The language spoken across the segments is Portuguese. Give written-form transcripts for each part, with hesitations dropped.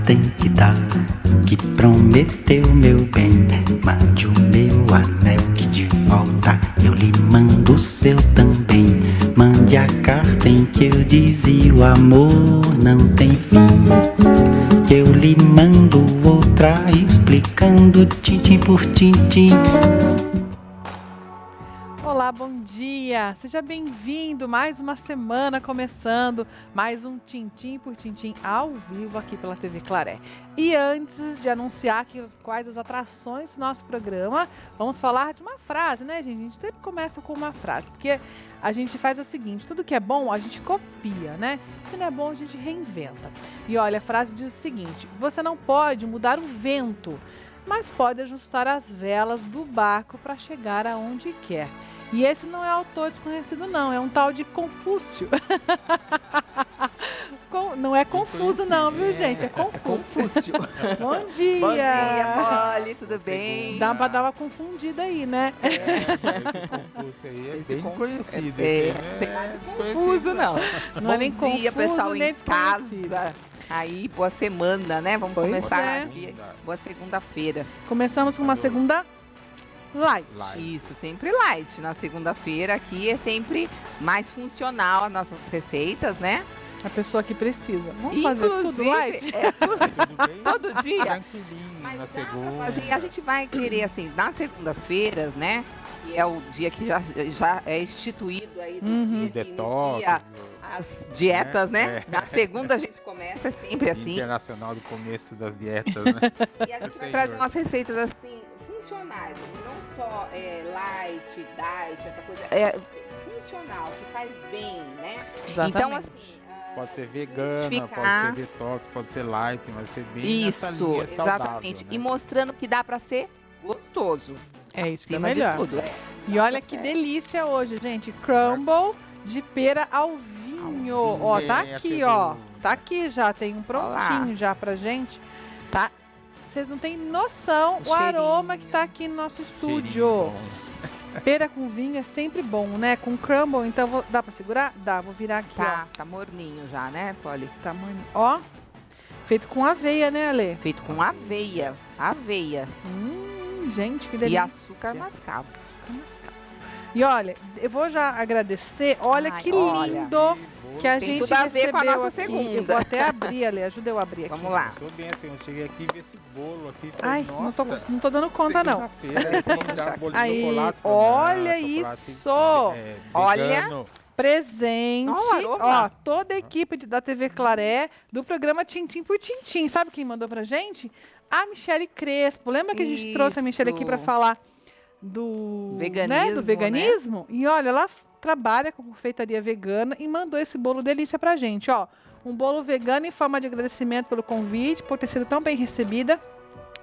tem que dar, que prometeu meu bem. Mande o meu anel que de volta eu lhe mando o seu também. Mande a carta em que eu dizia o amor não tem fim, que eu lhe mando outra explicando tintim por tintim. Olá, bom dia! Seja bem-vindo, mais uma semana começando, mais um Tintim por Tintim ao vivo aqui pela TV Claré. E antes de anunciar quais as atrações do nosso programa, vamos falar de uma frase, né, gente? A gente sempre começa com uma frase, porque a gente faz o seguinte, tudo que é bom a gente copia, né? Se não é bom a gente reinventa. E olha, a frase diz o seguinte: você não pode mudar o vento, mas pode ajustar as velas do barco para chegar aonde quer. E esse não é autor desconhecido, não. É um tal de Confúcio. Não é confuso, não, viu, gente? É Confúcio. Bom dia! Bom dia, Polly. Tudo bem? Dá pra dar uma confundida aí, né? Esse Confúcio aí é bem conhecido. Confuso, não. Não é nem Bom dia, confuso, pessoal nem em casa. Aí, boa semana, né? Vamos começar aqui. Boa segunda-feira. Começamos com uma segunda light. Isso, sempre light. Na segunda-feira aqui é sempre mais funcional as nossas receitas, né? A pessoa que precisa. Vamos Inclusive, fazer tudo light? Todo dia. Tranquilinho, Mas na dá pra segunda. fazer, a gente vai querer, assim, nas segundas-feiras, né? Que é o dia que já é instituído aí do dia que Detox, inicia as dietas, né? É. Na segunda a gente começa sempre assim. Internacional do começo das dietas, né? E a gente vai trazer umas receitas assim, funcionais. Não só light, diet, essa coisa. É funcional, que faz bem, né? Exatamente. Então, assim. Pode ser vegana, justificar. pode ser detox, pode ser light, mas ser bem nessa Isso, linha saudável, exatamente. né? E mostrando que dá pra ser gostoso. É isso que é Acima de melhor. tudo. E olha que delícia hoje, gente. Crumble de pera ao vinho. Ó, tá Bem, aqui, essa ó. do- Tá aqui já, tem um prontinho já pra gente. Tá? Vocês não têm noção o aroma que tá aqui no nosso estúdio. Cheirinho bom. Pera com vinho é sempre bom, né? Com crumble, então dá pra segurar? Dá, vou virar aqui, Tá morninho já, né, Polly? ó. Tamanho. Ó. Feito com aveia, né, Ale? Feito com aveia. Aveia. Gente, que E delícia. açúcar mascavo. E olha, eu vou já agradecer. Olha Ai, que olha. lindo que a Tem gente tudo a ver com a recebeu nossa aqui. segunda. Eu vou até abrir, Ale. Ajuda eu a abrir aqui. Vamos lá. Sou bem assim, eu cheguei aqui e vi esse bolo aqui. Ai, falei, não tô dando conta, não. segunda-feira, vamos dar um bolo de Aí, chocolate. olha chocolate, isso. Olha. vegano. Presente. Ó, o aroma. Ó, toda a equipe da TV Claré, do programa Tintim por Tintim. Sabe quem mandou pra gente? A Michele Crespo. Lembra que a gente trouxe a Michele aqui pra Isso. falar do Veganismo, do veganismo? E olha, ela trabalha com confeitaria vegana e mandou esse bolo delícia pra gente, ó. Um bolo vegano em forma de agradecimento pelo convite, por ter sido tão bem recebida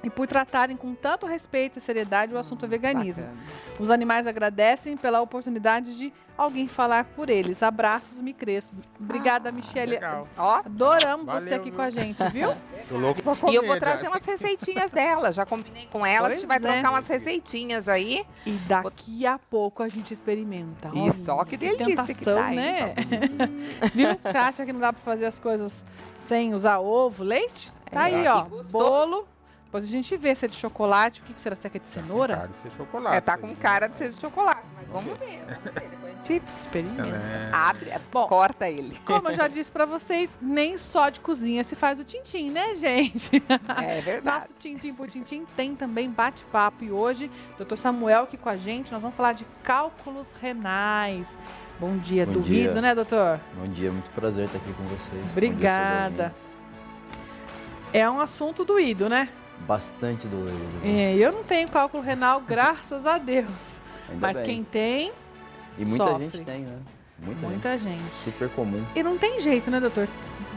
e por tratarem com tanto respeito e seriedade o assunto veganismo. Bacana. Os animais agradecem pela oportunidade de alguém falar por eles. Abraços, Mi Crespo. Obrigada, Michele. Legal. Ó, Adoramos você Valeu, aqui viu? com a gente, viu? Tô louco pra comer. e eu vou já. trazer umas receitinhas dela. Já combinei com ela. a gente vai Pois é. trocar umas receitinhas aí. E daqui a pouco a gente experimenta. Isso, ó, que delícia que tá, hein? né? Viu? Você acha que não dá pra fazer as coisas sem usar ovo, leite? Tá aí, É, ó. que gostoso. Bolo. Depois a gente vê se é de chocolate. O que será? Será que é de cenoura? Cara, isso é chocolate. Tá com cara de ser de chocolate. Mas vamos ver. Depois a gente Experimenta. É. abre, Bom, corta ele. como eu já disse pra vocês, nem só de cozinha se faz o tintim, né, gente? É verdade. Nosso Tintim por Tintim tem também bate-papo. E hoje, Dr. Samuel aqui com a gente, nós vamos falar de cálculos renais. Bom dia, Bom duvido, dia. né, doutor? Bom dia, muito prazer estar aqui com vocês. Obrigada. É um assunto doído, né? Bastante dolorido. Eu não tenho cálculo renal, graças a Deus. Ainda Mas bem. quem tem, E muita sofre. gente tem, né? Muita muita gente. gente. Super comum. E não tem jeito, né, doutor?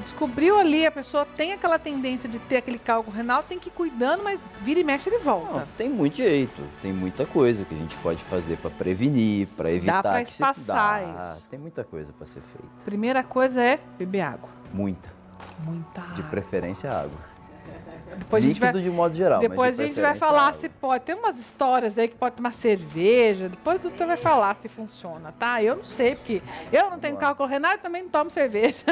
Descobriu ali, a pessoa tem aquela tendência de ter aquele cálculo renal, tem que ir cuidando, mas vira e mexe ele volta. Não, tem muito jeito. Tem muita coisa que a gente pode fazer para prevenir, para evitar pra que espaçar dá. isso. Tem muita coisa para ser feita. Primeira coisa é beber água. Muita. Muita De água. preferência água. Depois a gente Líquido vai, de modo geral. depois mas a de gente vai preferência falar água. se pode. Tem umas histórias aí que pode tomar cerveja. Depois o doutor vai falar se funciona, tá? Eu não sei, porque eu não tenho lá. cálculo renal e também não tomo cerveja.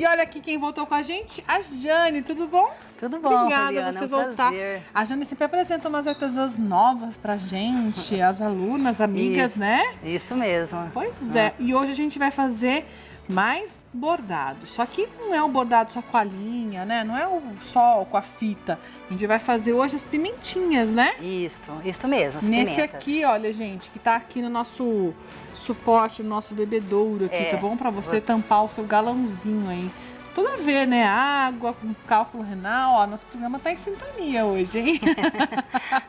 E olha aqui quem voltou com a gente, a Jane, tudo bom? Tudo bom, Obrigada Poliana, você é um voltar. prazer. A Jane sempre apresenta umas artesãs novas pra gente, as alunas, amigas, Isso, né? Isso mesmo. Pois é, e hoje a gente vai fazer mais bordado. Só que não é um bordado só com a linha, né? Não é só com a fita. A gente vai fazer hoje as pimentinhas, né? Isso mesmo, as Nesse pimentas. aqui, olha, gente, que tá aqui no nosso suporte, no nosso bebedouro aqui, tá bom? Pra você tampar o seu galãozinho aí. Tudo a ver, né? Água, com cálculo renal, ó, nosso programa tá em sintonia hoje, hein?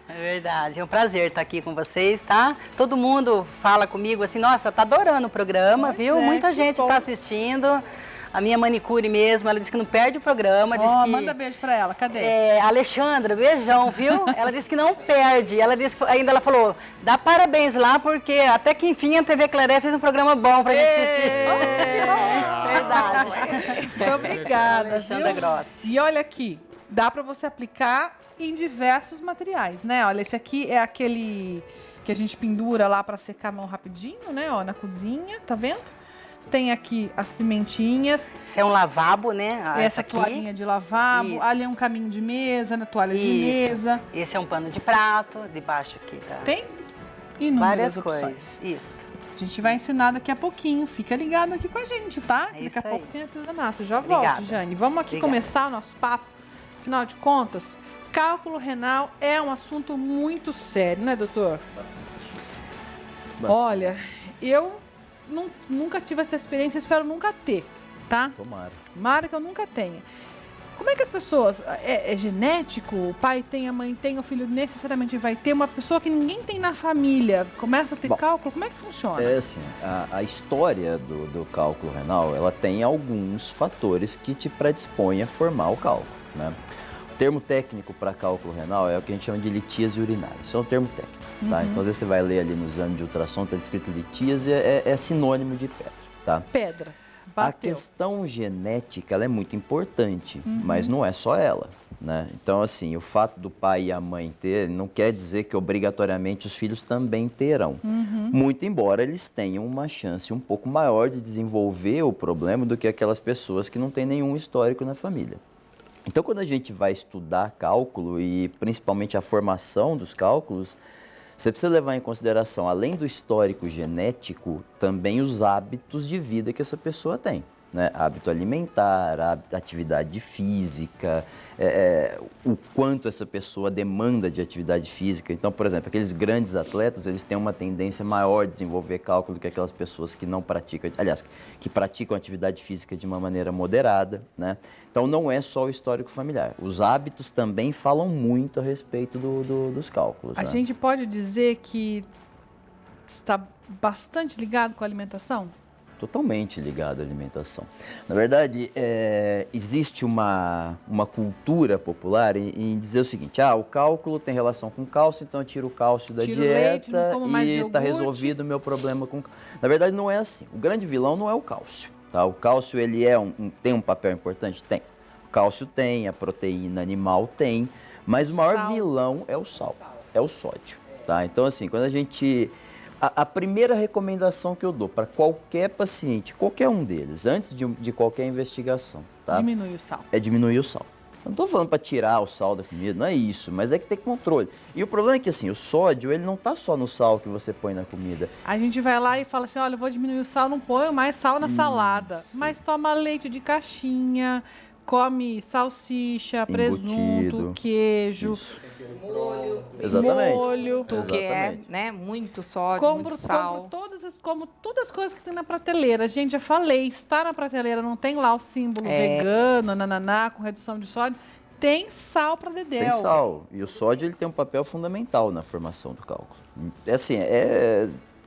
É verdade, é um prazer estar aqui com vocês, tá? Todo mundo fala comigo assim, nossa, tá adorando o programa, Pois viu? é, Muita que gente bom. tá assistindo. A minha manicure mesmo, ela disse que não perde o programa. Diz Ó, que, manda beijo pra ela, cadê? a Alexandra, beijão, viu? Ela disse que não perde. Ela disse que, ainda ela falou, dá parabéns lá, porque até que enfim a TV Claré fez um programa bom pra gente assistir. Verdade. Muito obrigada, Alexandra viu? Grossi. E olha aqui, dá pra você aplicar em diversos materiais, né? Olha, esse aqui é aquele que a gente pendura lá pra secar a mão rapidinho, né? Ó, na cozinha, tá vendo? Tem aqui as pimentinhas, Isso é um lavabo, né? essa aqui. toalhinha de lavabo, Isso. ali é um caminho de mesa, né? Toalha de Isso. mesa. Esse é um pano de prato, debaixo aqui, tá? Tem inúmeras Várias opções. coisas. Isso. A gente vai ensinar daqui a pouquinho. Fica ligado aqui com a gente, tá? É Daqui isso a pouco aí. tem artesanato. Já Obrigada. volto, Jane. Vamos aqui Obrigada. começar o nosso papo. Afinal de contas, cálculo renal é um assunto muito sério, né, doutor? Olha, eu nunca tive essa experiência, espero nunca ter, tá? Tomara. Tomara que eu nunca tenha. Como é que as pessoas... É genético? O pai tem, a mãe tem, o filho necessariamente vai ter? Uma pessoa que ninguém tem na família começa a ter Bom, cálculo? Como é que funciona? É assim, a história do cálculo renal, ela tem alguns fatores que te predispõem a formar o cálculo, né? O termo técnico para cálculo renal é o que a gente chama de litíase urinária. Isso é um termo técnico, tá? Então, às vezes você vai ler ali no exame de ultrassom, está escrito litíase, é sinônimo de pedra, tá? Pedra. A Bateu. questão genética, ela é muito importante, mas não é só ela, né? Então, assim, o fato do pai e a mãe ter não quer dizer que obrigatoriamente os filhos também terão. Muito embora eles tenham uma chance um pouco maior de desenvolver o problema do que aquelas pessoas que não têm nenhum histórico na família. Então, quando a gente vai estudar cálculo e principalmente a formação dos cálculos, você precisa levar em consideração, além do histórico genético, também os hábitos de vida que essa pessoa tem, né? Hábito alimentar, atividade física, o quanto essa pessoa demanda de atividade física. Então, por exemplo, aqueles grandes atletas, eles têm uma tendência maior de desenvolver cálculo do que aquelas pessoas que não praticam, aliás, que praticam atividade física de uma maneira moderada, né? Então, não é só o histórico familiar. Os hábitos também falam muito a respeito dos cálculos. A né? gente pode dizer que está bastante ligado com a alimentação? Totalmente ligado à alimentação. Na verdade, existe uma cultura popular em dizer o seguinte, o cálculo tem relação com cálcio, então eu tiro o cálcio da Tiro o leite, não dieta como mais e está iogurte. resolvido o meu problema com... Na verdade, não é assim. O grande vilão não é o cálcio. Tá? O cálcio ele tem um papel importante? Tem. O cálcio tem, a proteína animal tem, mas o maior Sal. vilão é o sal, é o sódio. Tá? Então, assim, quando a gente... A primeira recomendação que eu dou para qualquer paciente, qualquer um deles, antes de qualquer investigação, tá? Diminui o sal. É diminuir o sal. Eu não estou falando para tirar o sal da comida, não é isso, mas é que tem controle. E o problema é que assim, o sódio, ele não está só no sal que você põe na comida. A gente vai lá e fala assim, olha, eu vou diminuir o sal, não ponho mais sal na salada. Mas toma leite de caixinha, come salsicha, presunto, Embutido. queijo, Isso. Molho, Exatamente. molho. que é, Exatamente. né, muito sódio, Compro muito sal. como todas as coisas que tem na prateleira. Gente, já falei, está na prateleira, não tem lá o símbolo vegano, nananá, com redução de sódio. Tem sal para dedéu. Tem sal. E o sódio ele tem um papel fundamental na formação do cálculo. É assim,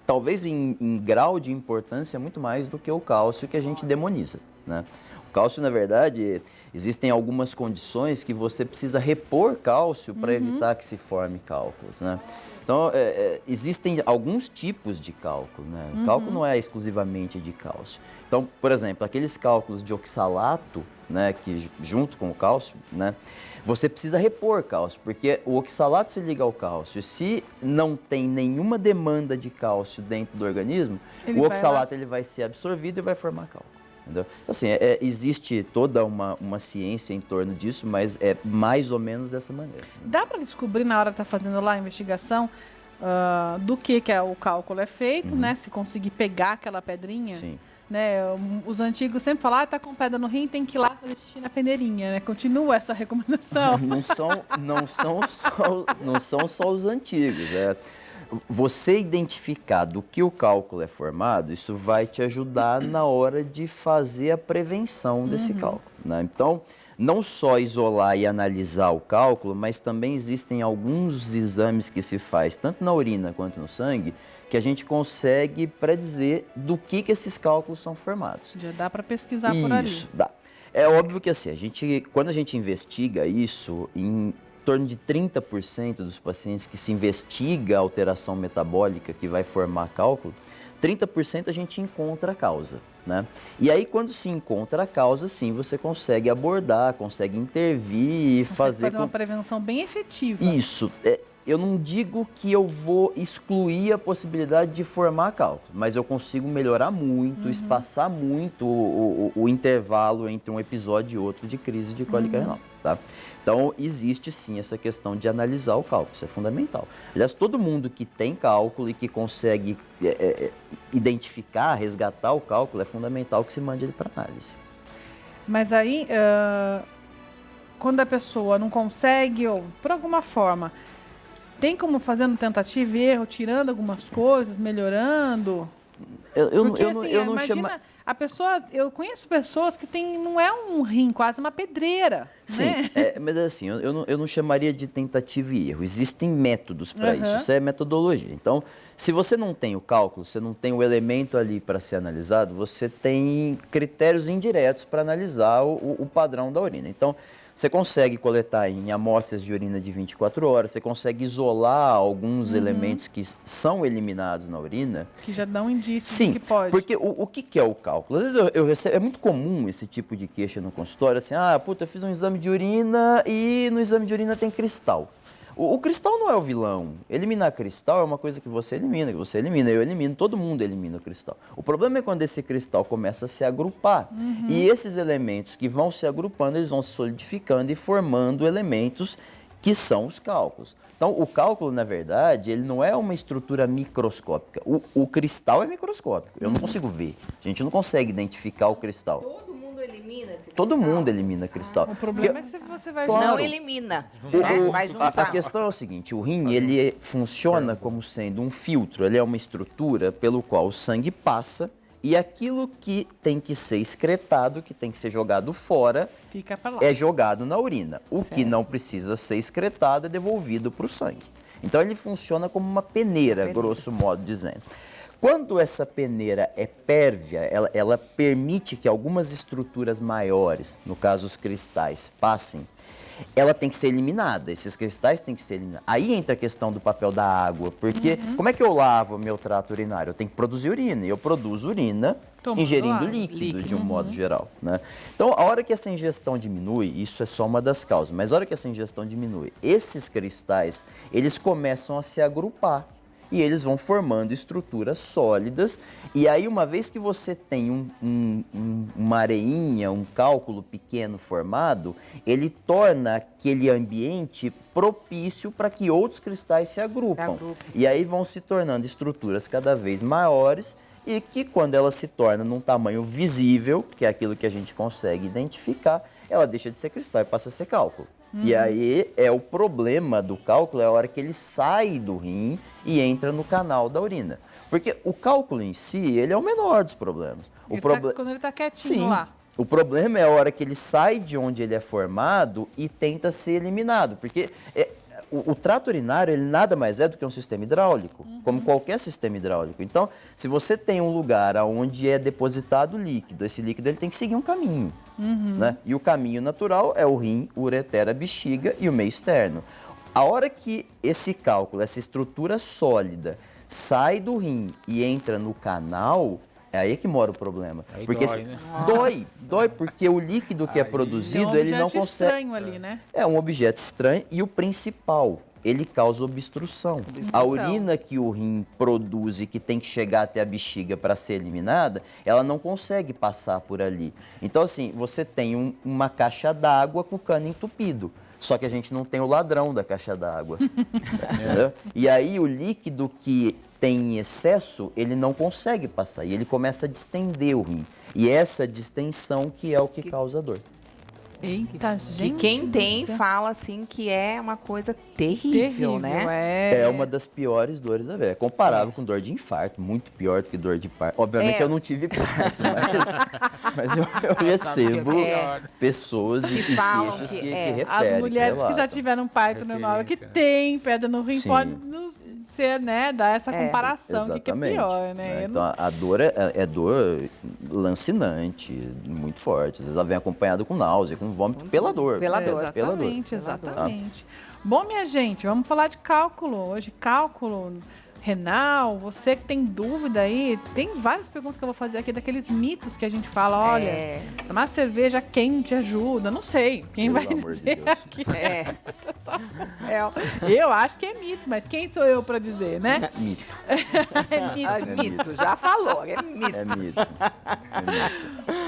talvez em grau de importância muito mais do que o cálcio que a gente demoniza, né? O cálcio, na verdade, existem algumas condições que você precisa repor cálcio para evitar que se forme cálculos, né? Então, existem alguns tipos de cálculo, né? O cálculo não é exclusivamente de cálcio. Então, por exemplo, aqueles cálculos de oxalato, né, que junto com o cálcio, né, você precisa repor cálcio, porque o oxalato se liga ao cálcio. Se não tem nenhuma demanda de cálcio dentro do organismo, Ele o vai oxalato ele vai ser absorvido e vai formar cálculo. Entendeu? Então, assim, existe toda uma ciência em torno disso, mas é mais ou menos dessa maneira. Dá para descobrir na hora que tá fazendo lá a investigação do que o cálculo é feito, né? Se conseguir pegar aquela pedrinha. Sim. Né? Os antigos sempre falam, tá com pedra no rim, tem que ir lá fazer xixi na peneirinha, né? Continua essa recomendação. Não são só os antigos. Você identificar do que o cálculo é formado, isso vai te ajudar na hora de fazer a prevenção desse cálculo, né? Então, não só isolar e analisar o cálculo, mas também existem alguns exames que se faz, tanto na urina quanto no sangue, que a gente consegue predizer do que esses cálculos são formados. Já dá para pesquisar por ali. Isso, dá. É óbvio que assim, quando a gente investiga isso, em torno de 30% dos pacientes que se investiga a alteração metabólica que vai formar cálculo, 30% a gente encontra a causa, né? E aí, quando se encontra a causa, sim, você consegue abordar, consegue intervir e fazer uma prevenção bem efetiva. Isso. Eu não digo que eu vou excluir a possibilidade de formar cálculo, mas eu consigo melhorar muito, espaçar muito o intervalo entre um episódio e outro de crise de cólica renal, tá? Então, existe sim essa questão de analisar o cálculo, isso é fundamental. Aliás, todo mundo que tem cálculo e que consegue identificar, resgatar o cálculo, é fundamental que se mande ele para análise. Mas aí, quando a pessoa não consegue, ou por alguma forma, tem como fazendo tentativa e erro, tirando algumas coisas, melhorando? Eu não chamo... A pessoa, eu conheço pessoas que tem, não é um rim, quase uma pedreira. Sim, né? Mas assim, eu não chamaria de tentativa e erro. Existem métodos para isso é metodologia. Então, se você não tem o cálculo, você não tem o elemento ali para ser analisado, você tem critérios indiretos para analisar o padrão da urina. Então, você consegue coletar em amostras de urina de 24 horas, você consegue isolar alguns elementos que são eliminados na urina. Que já dão indício Sim, de que pode. Porque o que é o cálculo? Às vezes eu recebo, é muito comum esse tipo de queixa no consultório, assim, eu fiz um exame de urina e no exame de urina tem cristal. O cristal não é o vilão. Eliminar cristal é uma coisa que você elimina, eu elimino, todo mundo elimina o cristal. O problema é quando esse cristal começa a se agrupar. E esses elementos que vão se agrupando, eles vão se solidificando e formando elementos que são os cálculos. Então, o cálculo, na verdade, ele não é uma estrutura microscópica. O cristal é microscópico, eu não consigo ver. A gente não consegue identificar o cristal. Elimina esse cristal? Todo mundo elimina cristal. O problema é se você vai... Claro. Não elimina, vai juntar. A questão é o seguinte, o rim, ele funciona como sendo um filtro, ele é uma estrutura pelo qual o sangue passa e aquilo que tem que ser excretado, que tem que ser jogado fora, fica pra lá. É jogado na urina. O que não precisa ser excretado é devolvido para o sangue. Então ele funciona como uma peneira, grosso modo dizendo. Quando essa peneira é pérvia, ela permite que algumas estruturas maiores, no caso os cristais, passem, ela tem que ser eliminada, esses cristais têm que ser eliminados. Aí entra a questão do papel da água, porque como é que eu lavo meu trato urinário? Eu tenho que produzir urina, e eu produzo urina ingerindo líquido de um modo geral, né? Então, a hora que essa ingestão diminui, isso é só uma das causas, mas a hora que essa ingestão diminui, esses cristais, eles começam a se agrupar. E eles vão formando estruturas sólidas. E aí, uma vez que você tem uma areinha, um cálculo pequeno formado, ele torna aquele ambiente propício para que outros cristais se agrupam. E aí vão se tornando estruturas cada vez maiores e que, quando ela se torna num tamanho visível, que é aquilo que a gente consegue identificar, ela deixa de ser cristal e passa a ser cálculo. E aí o problema do cálculo é a hora que ele sai do rim e entra no canal da urina. Porque o cálculo em si, ele é o menor dos problemas. Quando ele está quietinho lá. O problema é a hora que ele sai de onde ele é formado e tenta ser eliminado. Porque o trato urinário, ele nada mais é do que um sistema hidráulico, como qualquer sistema hidráulico. Então, se você tem um lugar onde é depositado líquido, esse líquido ele tem que seguir um caminho. Né? E o caminho natural é o rim, ureter, a bexiga e o meio externo. A hora que esse cálculo, essa estrutura sólida, sai do rim e entra no canal, é aí que mora o problema. Aí porque dói, né? Dói porque o líquido que é produzido, ele não consegue... É um objeto estranho ali, né? É um objeto estranho e o principal, ele causa obstrução. A urina que o rim produz e que tem que chegar até a bexiga para ser eliminada, ela não consegue passar por ali. Então, assim, você tem uma caixa d'água com o cano entupido. Só que a gente não tem o ladrão da caixa d'água. Entendeu? E aí o líquido que tem em excesso, ele não consegue passar. E ele começa a distender o rim. E essa distensão que é o que causa dor. Eita, gente. E quem tem fala assim que é uma coisa terrível, né? É uma das piores dores da vida. É comparável com dor de infarto, muito pior do que dor de parto. Obviamente eu não tive parto, mas eu recebo pessoas e queixas que referem. As mulheres que já tiveram parto normal, que tem pedra no rim, pode ser, né, dar essa comparação, que é pior, né? Então, a dor é dor lancinante, muito forte. Às vezes ela vem acompanhada com náusea, com vômito, pela dor. Exatamente. Bom, minha gente, vamos falar de cálculo. Hoje, cálculo renal, você que tem dúvida aí, tem várias perguntas que eu vou fazer aqui, daqueles mitos que a gente fala, olha, tomar cerveja quente ajuda, não sei, quem vai dizer aqui? Eu acho que é mito, mas quem sou eu para dizer, né? Mito. É mito, já falou, é mito. É mito.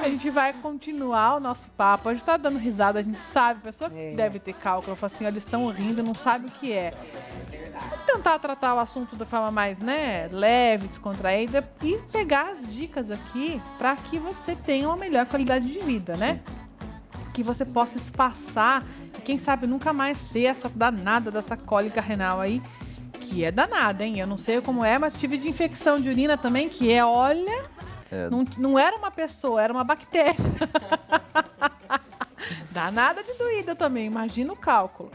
A gente vai continuar o nosso papo, a gente tá dando risada, a gente sabe, a pessoa que deve ter cálculo, eu falo assim, olha, eles estão rindo, não sabe o que é. Vamos tentar tratar o assunto da forma mais, né, leve, descontraída e pegar as dicas aqui para que você tenha uma melhor qualidade de vida, né? Que você possa espaçar e quem sabe nunca mais ter essa danada dessa cólica renal aí, que é danada, hein? Eu não sei como é, mas tive de infecção de urina também, que é, olha, não era uma pessoa, era uma bactéria. Danada de doída também, imagina o cálculo.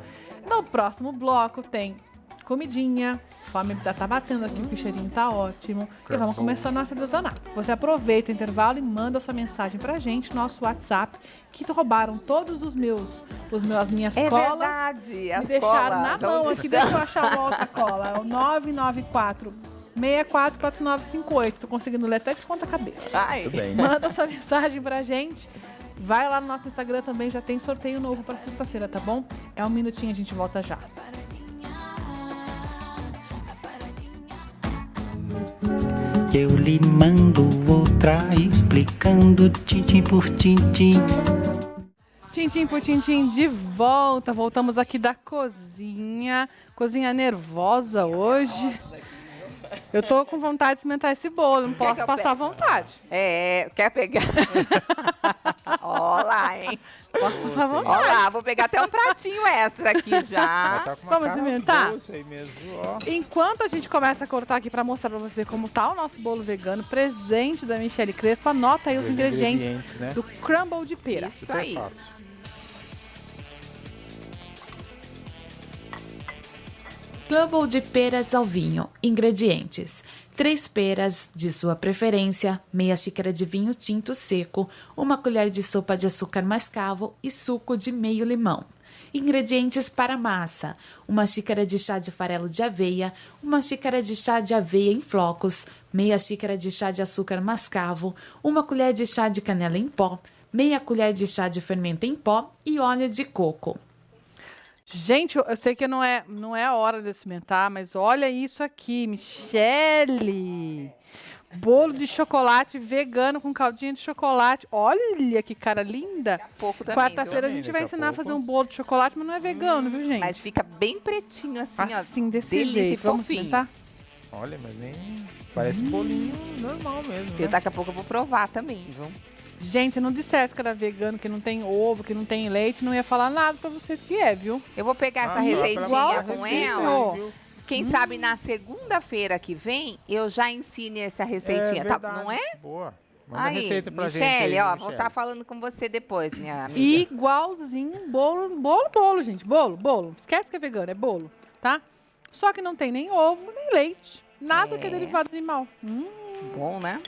No próximo bloco tem comidinha, fome tá batendo aqui, o cheirinho tá ótimo. E vamos começar a nossa artesanato. Você aproveita o intervalo e manda sua mensagem pra gente, nosso WhatsApp, que roubaram todos as minhas colas. Verdade, as me deixaram colas, na mão aqui, deixa eu achar uma outra cola. É o 994 644958. Tô conseguindo ler até de ponta cabeça. Tudo bem. Manda sua mensagem pra gente. Vai lá no nosso Instagram também, já tem sorteio novo pra sexta-feira, tá bom? É um minutinho, a gente volta já. Eu lhe mando outra explicando tintim por tintim. Tintim por tintim de volta. Voltamos aqui da cozinha. Cozinha nervosa hoje. Eu tô com vontade de experimentar esse bolo, não posso passar vontade. Quer pegar? Olá, hein? Posso passar vontade. Olá, vou pegar até um pratinho extra aqui já. Vamos experimentar? Mesmo, ó. Enquanto a gente começa a cortar aqui para mostrar para você como tá o nosso bolo vegano, presente da Michele Crespo, anota aí os ingredientes né? do crumble de pera. Isso aí. Crumble de peras ao vinho. Ingredientes: 3 peras de sua preferência, meia xícara de vinho tinto seco, 1 colher de sopa de açúcar mascavo e suco de meio limão. Ingredientes para massa: 1 xícara de chá de farelo de aveia, 1 xícara de chá de aveia em flocos, meia xícara de chá de açúcar mascavo, 1 colher de chá de canela em pó, meia colher de chá de fermento em pó e óleo de coco. Gente, eu sei que não é a hora de experimentar, mas olha isso aqui, Michele! Bolo de chocolate vegano com caldinha de chocolate. Olha que cara linda! Quarta-feira a gente vai ensinar a fazer um bolo de chocolate, mas não é vegano, viu, gente? Mas fica bem pretinho assim, ó. Assim, desse jeito. Vamos experimentar? Olha, mas nem... Parece um bolinho normal mesmo, né? Daqui a pouco eu vou provar também, viu? Gente, se não dissesse que era vegano, que não tem ovo, que não tem leite, não ia falar nada pra vocês que é, viu? Eu vou pegar essa receitinha com ela. Viu? Quem sabe na segunda-feira que vem, eu já ensine essa receitinha, tá? Verdade. Não é? Boa. Manda Aí, receita pra Michele, gente aí, ó, Michele. vou estar falando com você depois, minha amiga. Igualzinho bolo, gente. Bolo. Esquece que é vegano, é bolo, tá? Só que não tem nem ovo, nem leite. Nada que é derivado animal. Bom, né?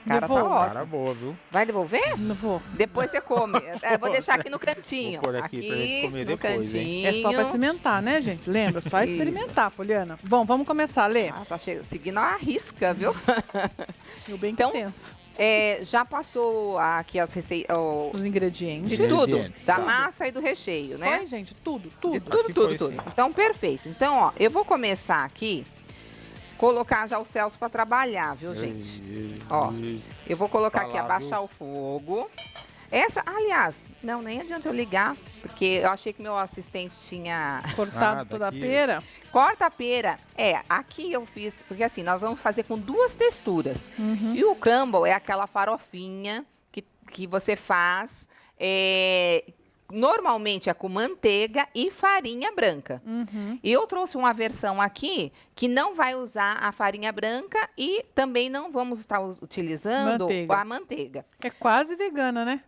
A cara tá Devolvo. ótima. Cara boa, viu? Vai devolver? Não vou. Depois você come. Eu vou deixar aqui no cantinho. Vou pôr aqui pra gente comer no depois, hein? cantinho. É só pra experimentar, né, gente? Lembra? Só Isso. experimentar, Poliana. Bom, vamos começar a ler. Tá seguindo a risca, viu? Eu bem Então, que tento. Já passou aqui as receitas, Os ingredientes. de tudo, Ingredientes, da tá. massa e do recheio, né? Foi, gente, tudo. De Acho tudo, que tudo, foi, tudo. sim. Então, perfeito. Então, ó, eu vou começar aqui, colocar já o Celso para trabalhar, viu, gente? Ó, eu vou colocar aqui, Falar, abaixar viu? o fogo. Aliás, não, nem adianta eu ligar, porque eu achei que meu assistente tinha... Cortado toda a daqui. pera. Corta a pera. Aqui eu fiz, porque assim, nós vamos fazer com 2 texturas. E o crumble é aquela farofinha que você faz, normalmente é com manteiga e farinha branca. Eu trouxe uma versão aqui que não vai usar a farinha branca e também não vamos estar utilizando Manteiga. a manteiga. É quase vegana, né?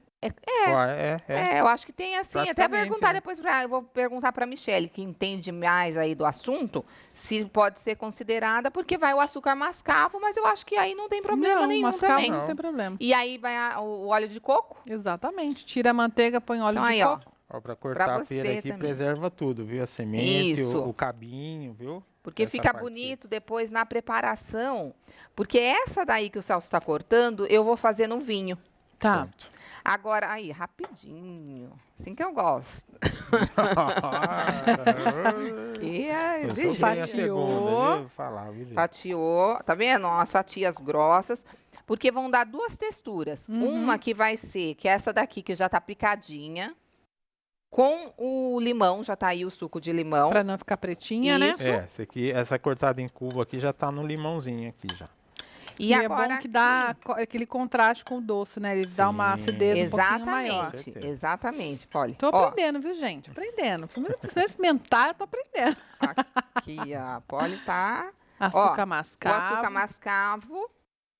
Eu acho que tem assim, até Praticamente, perguntar né? depois, eu vou perguntar para a Michelle, que entende mais aí do assunto, se pode ser considerada, porque vai o açúcar mascavo, mas eu acho que aí não tem problema nenhum mascavo também. não tem problema. E aí vai o óleo de coco? Exatamente. Tira a manteiga, põe óleo Então de aí, ó. coco. Ó, pra cortar Pra a pera você aqui, também. preserva tudo, viu? A semente, Isso. o cabinho, viu? Porque Essa fica parte bonito depois na preparação. Porque essa daí que o Celso está cortando, eu vou fazer no vinho. Tá. Pronto. Agora, aí, rapidinho. Assim que eu gosto. Que é Eu sou exigente. bem a segunda, viu? Falar, viu, gente? Fatiou, tá vendo? Ó, as fatias grossas, porque vão dar 2 texturas. Uma que vai ser, que é essa daqui, que já tá picadinha, com o limão, já tá aí o suco de limão. Pra não ficar pretinha, né? Isso. Essa cortada em cubo aqui já tá no limãozinho aqui já. E é agora bom que dá aquele contraste com o doce, né? Ele dá uma Sim. acidez um pouquinho maior. Exatamente, certeza. exatamente, Polly. Tô Ó, aprendendo, viu, gente? Aprendendo. Primeiro experimentar, eu tô aprendendo. aqui a Polly tá... Açúcar O mascavo. açúcar mascavo.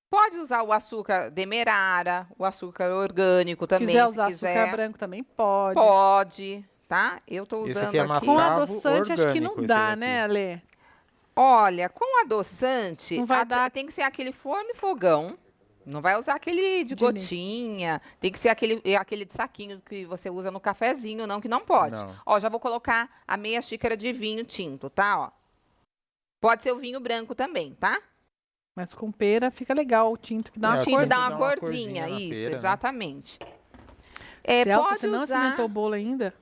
Pode usar o açúcar demerara, o açúcar orgânico também, quiser se usar quiser. açúcar branco também pode. Pode, tá? Eu tô Esse usando aqui é aqui. Com mascavo adoçante, acho que não orgânico, dá, esse né, daqui. Ale? Olha, com adoçante, Não vai dar- tem que ser aquele forno e fogão. Não vai usar aquele de De leite. gotinha. Tem que ser aquele de saquinho que você usa no cafezinho, não, que não pode. Não. Ó, já vou colocar a meia xícara de vinho tinto, tá? Ó. Pode ser o vinho branco também, tá? Mas com pera fica legal o tinto que dá uma É, O tinto cor. dá uma dá uma corzinha, corzinha na isso, pera, né? exatamente. Celso, Pode você não usar... experimentou o bolo ainda?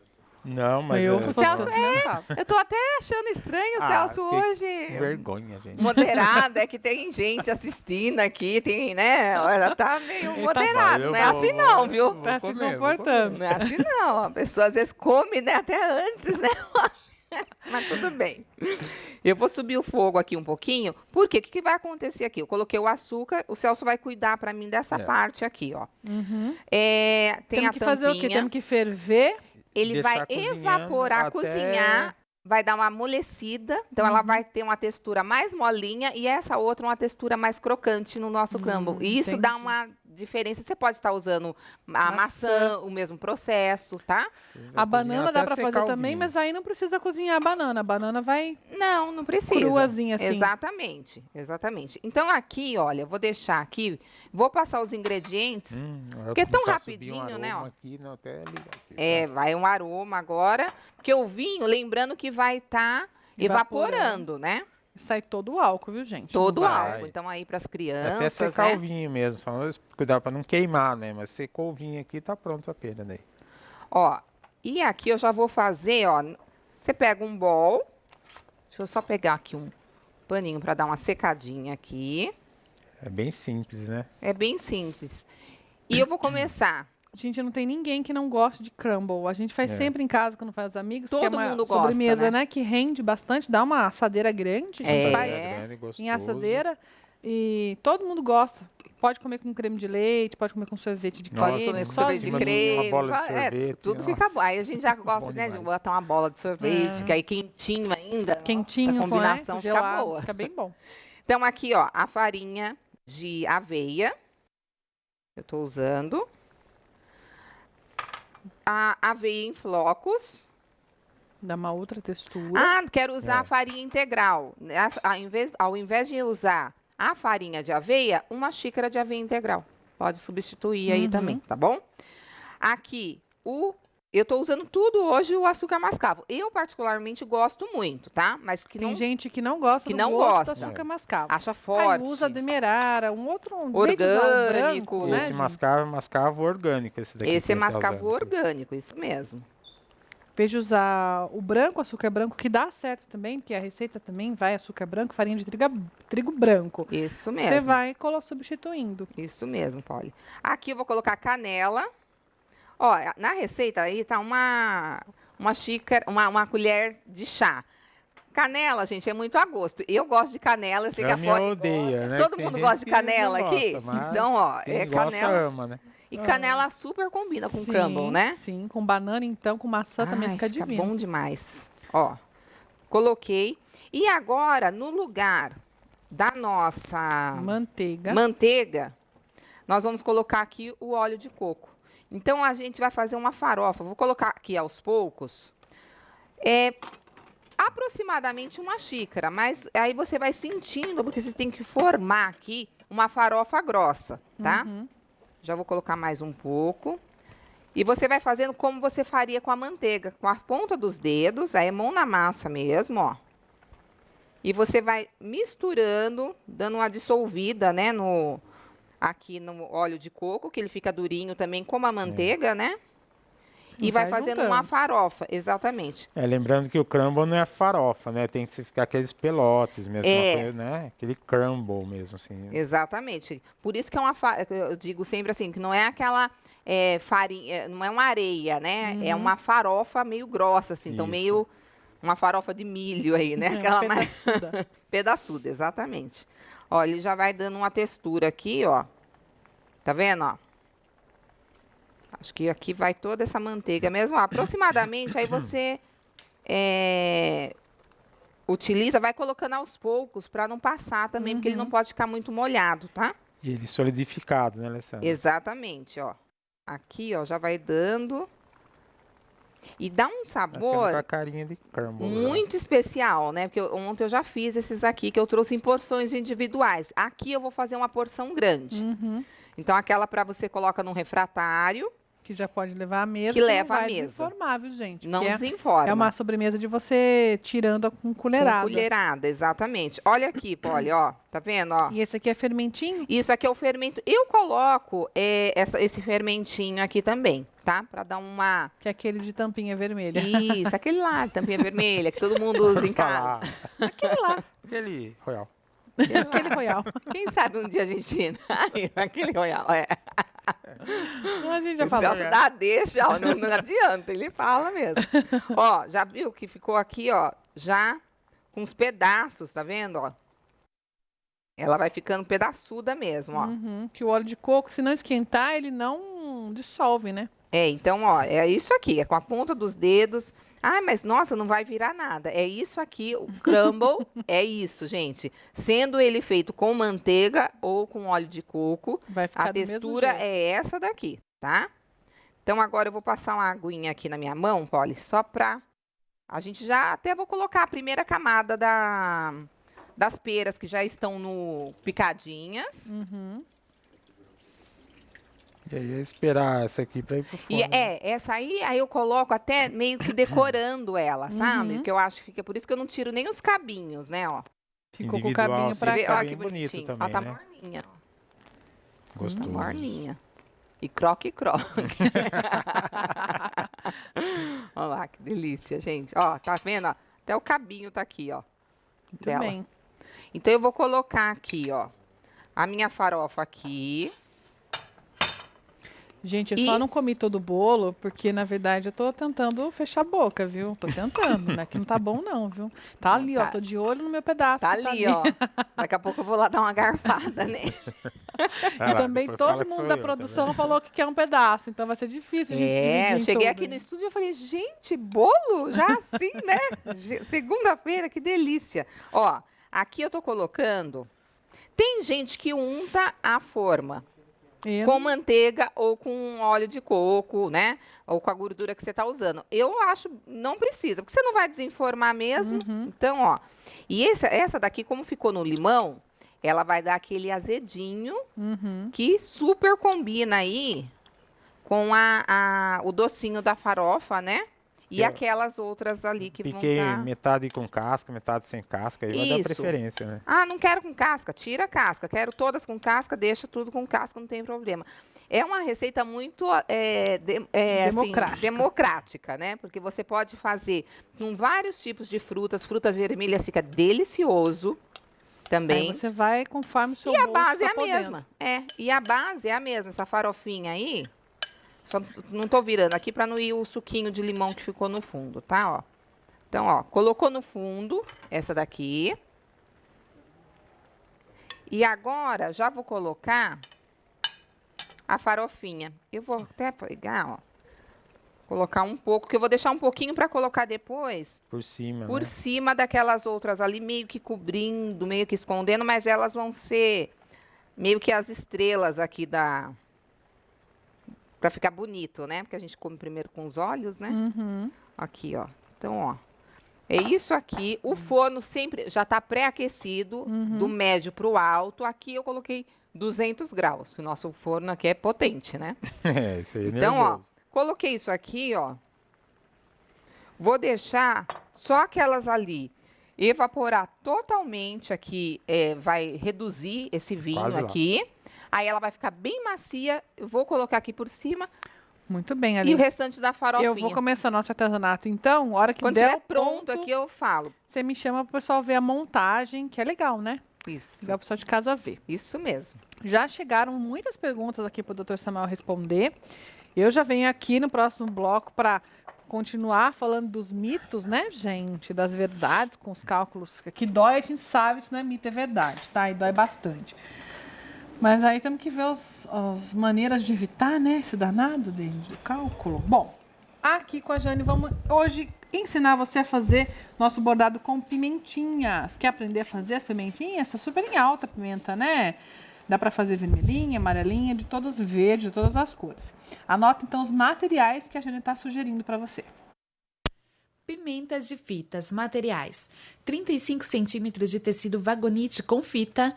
Não, mas eu, é se Celso, fosse você, experimentava. Eu tô até achando estranho o Celso tem hoje. vergonha, gente. Moderada, é que tem gente assistindo aqui, tem, né? Ela tá meio moderado, Eu não é vou- assim não, viu? vou Tá se comer, vou comportando. Não é assim não, a pessoa às vezes come, né, até antes, né? Mas tudo bem. Eu vou subir o fogo aqui um pouquinho, porque o que vai acontecer aqui? Eu coloquei o açúcar, o Celso vai cuidar pra mim dessa É. Uhum. parte aqui, ó. Tem Temos a que fazer o quê? tampinha. Temos que ferver. Ele Deixar vai cozinhando evaporar, até- cozinhar, vai dar uma amolecida, então ela vai ter uma textura mais molinha e essa outra uma textura mais crocante no nosso crumble. E isso dá entendi. uma diferença. Você pode estar usando a maçã, o mesmo processo, tá? A banana dá até pra fazer secar o também, vinho. mas aí não precisa cozinhar a banana. A banana vai... Não, não precisa. Cruazinha, assim. Exatamente, exatamente. Então aqui, olha, eu vou deixar aqui, vou passar os ingredientes. Porque é tão rapidinho, né, ó. Aqui, não, até ligar aqui, Vai um aroma agora, porque o vinho, lembrando que vai estar evaporando, né? Sai todo o álcool, viu, gente? Todo o vai. álcool. Então aí para as Até crianças, secar né? o vinho mesmo, só cuidar para não queimar, né? Mas secou o vinho aqui, tá pronto a pera daí. Ó, e aqui eu já vou fazer, ó. Você pega um bowl. Deixa eu só pegar aqui um paninho para dar uma secadinha aqui. É bem simples, né? É bem simples. E eu vou começar. Gente, não tem ninguém que não goste de crumble. A gente faz É. sempre em casa quando faz os amigos, que é Todo uma mundo gosta, sobremesa, né? né? Que rende bastante, dá uma assadeira grande. A gente É. faz Grande, gostoso. em assadeira e todo mundo gosta. Pode comer com creme de leite, pode comer com sorvete de Nossa, Pode comer creme, com nossa, sorvete de cima sozinho. de uma creme. bola de sorvete, Tudo nossa. fica bom. Aí a gente já gosta, Bom né, de demais. botar uma bola de sorvete, É. que aí quentinho ainda. Quentinho, Nossa, a combinação com, fica gelado, boa. fica bem bom. Então, aqui, ó, a farinha de aveia. Eu tô usando. A aveia em flocos. Dá uma outra textura. Ah, quero usar É. a farinha integral. Ao invés de usar a farinha de aveia, uma xícara de aveia integral. Pode substituir aí também, tá bom? Aqui, o Eu tô usando tudo hoje o açúcar mascavo. Eu, particularmente, gosto muito, tá? Mas que Tem não gente que não gosta que do não gosto gosta. do açúcar mascavo. acha Aí forte. usa demerara, um outro... em vez de usar o Orgânico. branco, né, Esse gente? mascavo orgânico, esse daqui. Esse é que ele tá mascavo usando. orgânico, isso mesmo. Em vez de usar o branco, açúcar branco, que dá certo também, porque a receita também vai açúcar branco, farinha de trigo branco. Isso Você mesmo. vai substituindo. Isso mesmo, Polly. Aqui eu vou colocar canela. Ó, na receita aí tá uma xícara, uma colher de chá. Canela, gente, é muito a gosto. Eu gosto de canela, eu sei que a Minha Polly odeia, gosta. né? Todo Tem mundo gente gosta de que não canela aqui? gosta, mas Então, ó, quem é gosta, canela. ama, né? E canela super combina com Sim, crumble, né? Sim, com banana então, com maçã também Ai, fica divino. bom demais. Ó, coloquei. E agora, no lugar da nossa manteiga, nós vamos colocar aqui o óleo de coco. Então, a gente vai fazer uma farofa. Vou colocar aqui aos poucos. Aproximadamente uma xícara, mas aí você vai sentindo, porque você tem que formar aqui uma farofa grossa, tá? Já vou colocar mais um pouco. E você vai fazendo como você faria com a manteiga, com a ponta dos dedos, aí é mão na massa mesmo, ó. E você vai misturando, dando uma dissolvida, né, aqui no óleo de coco, que ele fica durinho também, como a manteiga, né? E vai fazendo uma farofa, exatamente. Lembrando que o crumble não é farofa, né? Tem que ficar aqueles pelotes mesmo, uma coisa, né? Aquele crumble mesmo, assim. Exatamente. Por isso que eu digo sempre assim, que não é aquela farinha, não é uma areia, né? É uma farofa meio grossa, assim, então Isso. meio uma farofa de milho aí, né? Aquela pedaçuda. Pedaçuda, exatamente. Ó, ele já vai dando uma textura aqui, ó. Tá vendo, ó? Acho que aqui vai toda essa manteiga mesmo. Ó, aproximadamente, aí você utiliza, vai colocando aos poucos para não passar também, porque ele não pode ficar muito molhado, tá? E ele solidificado, né, Alessandra? Exatamente, ó. Aqui, ó, já vai dando. E dá um Vai ficando sabor com a carinha de crumble. muito especial, né? Porque ontem eu já fiz esses aqui, que eu trouxe em porções individuais. Aqui eu vou fazer uma porção grande. Então, aquela para você coloca num refratário. Que já pode levar à mesa. Que leva não à vai mesa. desinformar, viu, gente? Não Porque desinforma. é uma sobremesa de você tirando com colherada. Com colherada, exatamente. Olha aqui, Polly, ó. Tá vendo, ó? E esse aqui é fermentinho? Isso aqui é o fermento. Eu coloco esse fermentinho aqui também, tá? Pra dar uma... Que é aquele de tampinha vermelha. Isso, aquele lá, tampinha vermelha, que todo mundo usa em casa. Aquele lá. Aquele royal. Aquele royal. Quem sabe um dia a gente... aquele royal, A gente já O falou. Celso dá deixa, ó, não adianta, ele fala mesmo. Ó, já viu que ficou aqui, ó, já com os pedaços, tá vendo, ó? Ela vai ficando pedaçuda mesmo, ó. Que o óleo de coco, se não esquentar, ele não dissolve, né? Então, ó, é isso aqui, é com a ponta dos dedos. Ah, mas nossa, não vai virar nada. É isso aqui, o crumble é isso, gente. Sendo ele feito com manteiga ou com óleo de coco, Vai ficar a do mesmo textura jeito. é essa daqui, tá? Então, agora eu vou passar uma aguinha aqui na minha mão, Polly, só pra... A gente já até vou colocar a primeira camada das peras que já estão picadinhas. E aí é esperar essa aqui pra ir pro forno. E essa aí eu coloco até meio que decorando ela, sabe? Porque eu acho que fica... Por isso que eu não tiro nem os cabinhos, né, ó. Ficou com o Individual, cabinho você pra Vê, cá. ó, bem que bonito bonitinho. também, Ó, tá né? morninha, ó. Gostoso. Tá morninha. E croque. Olha lá, que delícia, gente. Ó, tá vendo? Ó? Até o cabinho tá aqui, ó. Muito dela. bem. Então, eu vou colocar aqui, ó, a minha farofa aqui. Gente, eu só não comi todo o bolo, porque, na verdade, eu tô tentando fechar a boca, viu? Tô tentando, né? Que não tá bom, não, viu? Tá ali, ó. Tá. Tô de olho no meu pedaço. Tá que ali, ó. Daqui a pouco eu vou lá dar uma garfada, né? Vai E lá, também depois todo fala que mundo sou da eu, tá produção vendo? falou que quer um pedaço, então vai ser difícil de dividir Eu em cheguei tudo, aqui no hein? estúdio e falei, gente, bolo? Já assim, né? Segunda-feira, que delícia. Ó, aqui eu tô colocando... Tem gente que unta a forma com manteiga ou com óleo de coco, né? Ou com a gordura que você tá usando. Eu acho, não precisa, porque você não vai desenformar mesmo. Então, ó. E essa daqui, como ficou no limão, ela vai dar aquele azedinho que super combina aí com o docinho da farofa, né? E aquelas outras ali que Piquei vão estar... metade com casca, metade sem casca, aí vai dar Isso. preferência, né? Ah, não quero com casca, tira a casca. Quero todas com casca, deixa tudo com casca, não tem problema. É uma receita muito Democrática. assim, democrática, né? Porque você pode fazer com vários tipos de frutas. Frutas vermelhas fica delicioso também. Aí você vai conforme o seu E a bolso base é tá a podendo. mesma. E a base é a mesma, essa farofinha aí. Só não tô virando aqui para não ir o suquinho de limão que ficou no fundo, tá? Ó. Então, ó, colocou no fundo essa daqui. E agora já vou colocar a farofinha. Eu vou até pegar, ó. Colocar um pouco, que eu vou deixar um pouquinho para colocar depois Por cima, por né? cima daquelas outras ali, meio que cobrindo, meio que escondendo, mas elas vão ser meio que as estrelas aqui da... Pra ficar bonito, né? Porque a gente come primeiro com os olhos, né? Uhum. Aqui, ó. Então, ó. É isso aqui. O forno sempre já tá pré-aquecido, do médio pro alto. Aqui eu coloquei 200 graus, que o nosso forno aqui é potente, né? É, isso aí é Então, ó, nervoso. coloquei isso aqui, ó. Vou deixar só aquelas ali evaporar totalmente aqui, vai reduzir esse vinho Quase lá. aqui. Aí ela vai ficar bem macia. Eu vou colocar aqui por cima Muito bem, e o Ali. restante da farofinha. Eu vou começar nosso artesanato, então. A hora que Quando der estiver o pronto ponto, aqui, eu falo. você me chama pro pessoal ver a montagem, que é legal, né? Isso. Legal o pessoal de casa ver. Isso mesmo. Já chegaram muitas perguntas aqui para o Dr. Samuel responder. Eu já venho aqui no próximo bloco para continuar falando dos mitos, né, gente? Das verdades com os cálculos. Que dói, a gente sabe, isso não é mito, é verdade, tá? E dói bastante. Mas aí temos que ver as maneiras de evitar, né, esse danado de cálculo. Bom, aqui com a Jane, vamos hoje ensinar você a fazer nosso bordado com pimentinhas. Quer aprender a fazer as pimentinhas? Está super em alta a pimenta, né? Dá para fazer vermelhinha, amarelinha, de todas verdes, de todas as cores. Anota então os materiais que a Jane está sugerindo para você. Pimentas de fitas, materiais: 35 centímetros de tecido vagonite com fita,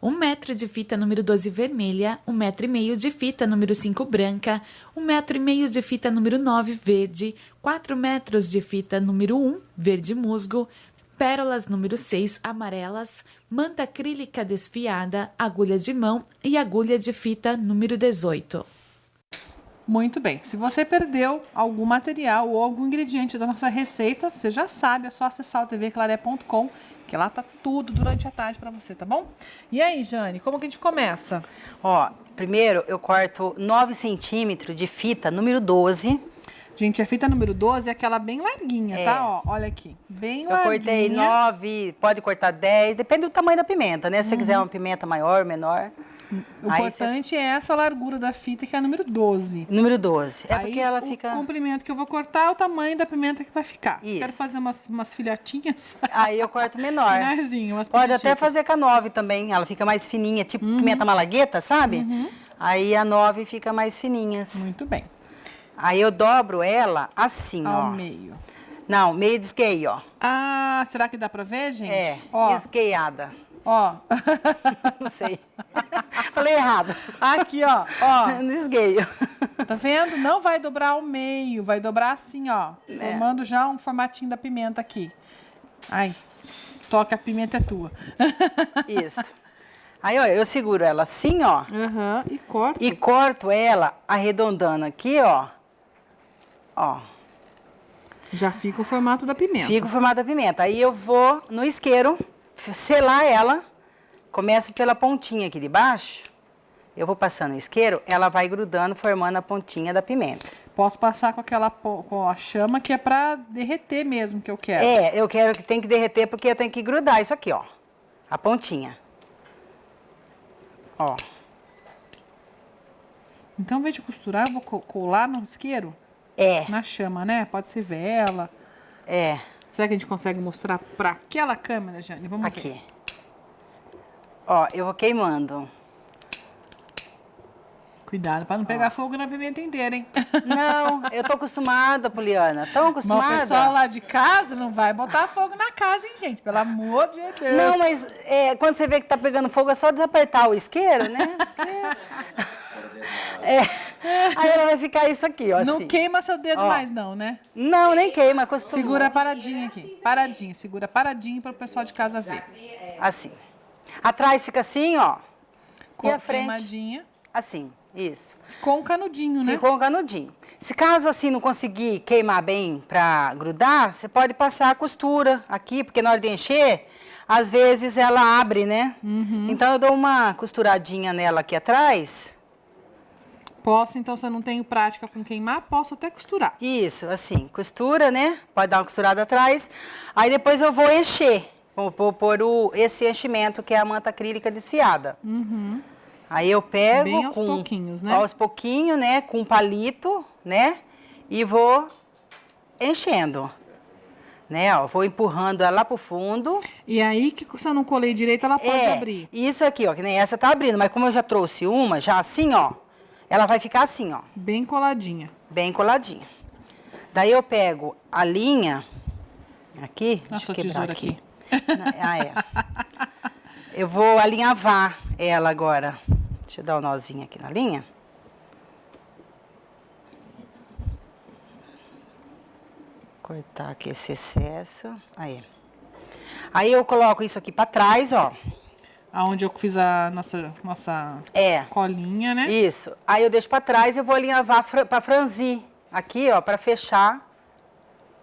1 metro de fita número 12 vermelha, 1,5 metro de fita número 5 branca, 1,5 metro de fita número 9 verde, 4 metros de fita número 1 verde musgo, pérolas número 6 amarelas, manta acrílica desfiada, agulha de mão e agulha de fita número 18. Muito bem. Se você perdeu algum material ou algum ingrediente da nossa receita, você já sabe, é só acessar o tvclaré.com, que lá tá tudo durante a tarde para você, tá bom? E aí, Jane, como que a gente começa? Ó, primeiro eu corto 9 centímetros de fita número 12. Gente, a fita número 12 é aquela bem larguinha, É. tá? Ó, olha aqui. Bem Eu larguinha. cortei 9, pode cortar 10, depende do tamanho da pimenta, né? Se você quiser uma pimenta maior, menor. O Aí importante é essa largura da fita, que é a número 12. Número 12. É Aí, porque ela o fica... comprimento que eu vou cortar é o tamanho da pimenta que vai ficar. Isso. Quero fazer umas filhotinhas. Aí eu corto menor. Menorzinho, umas Pode até pititicas. fazer com a 9 também. Ela fica mais fininha, tipo pimenta malagueta, sabe? Aí a 9 fica mais fininhas. Muito bem. Aí eu dobro ela assim, Ao ó. meio. Não, meio de esquei, ó. Ah, será que dá pra ver, gente? É, Ó, esqueiada. ó. Não sei. Falei errado. Aqui, ó. Ó. No esgueio. Tá vendo? Não vai dobrar ao meio, vai dobrar assim, ó. Formando já um formatinho da pimenta aqui. Ai, toca, a pimenta é tua. Isso. Aí, ó, eu seguro ela assim, ó. Aham, e corta. E corto ela arredondando aqui, ó. Ó. Já fica o formato da pimenta. Fica o formato da pimenta. Aí eu vou no isqueiro, selar ela. Começo pela pontinha aqui de baixo. Eu vou passando o isqueiro, ela vai grudando, formando a pontinha da pimenta. Posso passar com aquela com a chama que é pra derreter mesmo, que eu quero. É, eu quero que tem que derreter porque eu tenho que grudar isso aqui, ó. A pontinha. Ó. Então, ao invés de costurar, eu vou colar no isqueiro? É, Na chama, né? Pode ser vela. é. Será que a gente consegue mostrar pra aquela câmera, Jane? Vamos ver. Aqui. Ó, eu vou queimando. Cuidado pra não pegar fogo na pimenta inteira, hein? Não, eu tô acostumada, Poliana. Tão Mas o acostumada. pessoal lá de casa não vai botar fogo na casa, hein, gente? Pelo amor de Deus. Não, mas quando você vê que tá pegando fogo, é só desapertar o isqueiro, né? Aí ela vai ficar isso aqui, ó. Não assim. queima seu dedo Ó. mais, não, né? Não, nem queima, acostuma. Segura paradinho aqui. Paradinho, segura paradinho para o pessoal de casa ver. Assim. Atrás fica assim, ó. Com E a frente, queimadinha. assim. Isso. Com canudinho, né? Ficou um canudinho. Se caso assim não conseguir queimar bem pra grudar, você pode passar a costura aqui, porque na hora de encher, às vezes ela abre, né? Então eu dou uma costuradinha nela aqui atrás. Posso, então, se eu não tenho prática com queimar, posso até costurar. Isso, assim, costura, né? Pode dar uma costurada atrás. Aí depois eu vou encher. Vou pôr esse enchimento, que é a manta acrílica desfiada. Aí eu pego Bem aos pouquinhos, né? Aos pouquinhos, né? Com um palito, né? E vou enchendo. Né? Ó, vou empurrando ela lá pro fundo. E aí, que se eu não colei direito, ela pode abrir. Isso aqui, ó, que nem essa tá abrindo. Mas como eu já trouxe uma, já assim, ó. Ela vai ficar assim, ó. Bem coladinha. Bem coladinha. Daí eu pego a linha. Aqui, deixa Nossa, eu quebrar tesoura aqui. Eu vou alinhavar ela agora. Deixa eu dar um nozinho aqui na linha. Cortar aqui esse excesso. Aí eu coloco isso aqui pra trás, ó. Aonde eu fiz a nossa colinha, né? Isso. Aí eu deixo pra trás e eu vou alinhavar pra franzir. Aqui, ó, pra fechar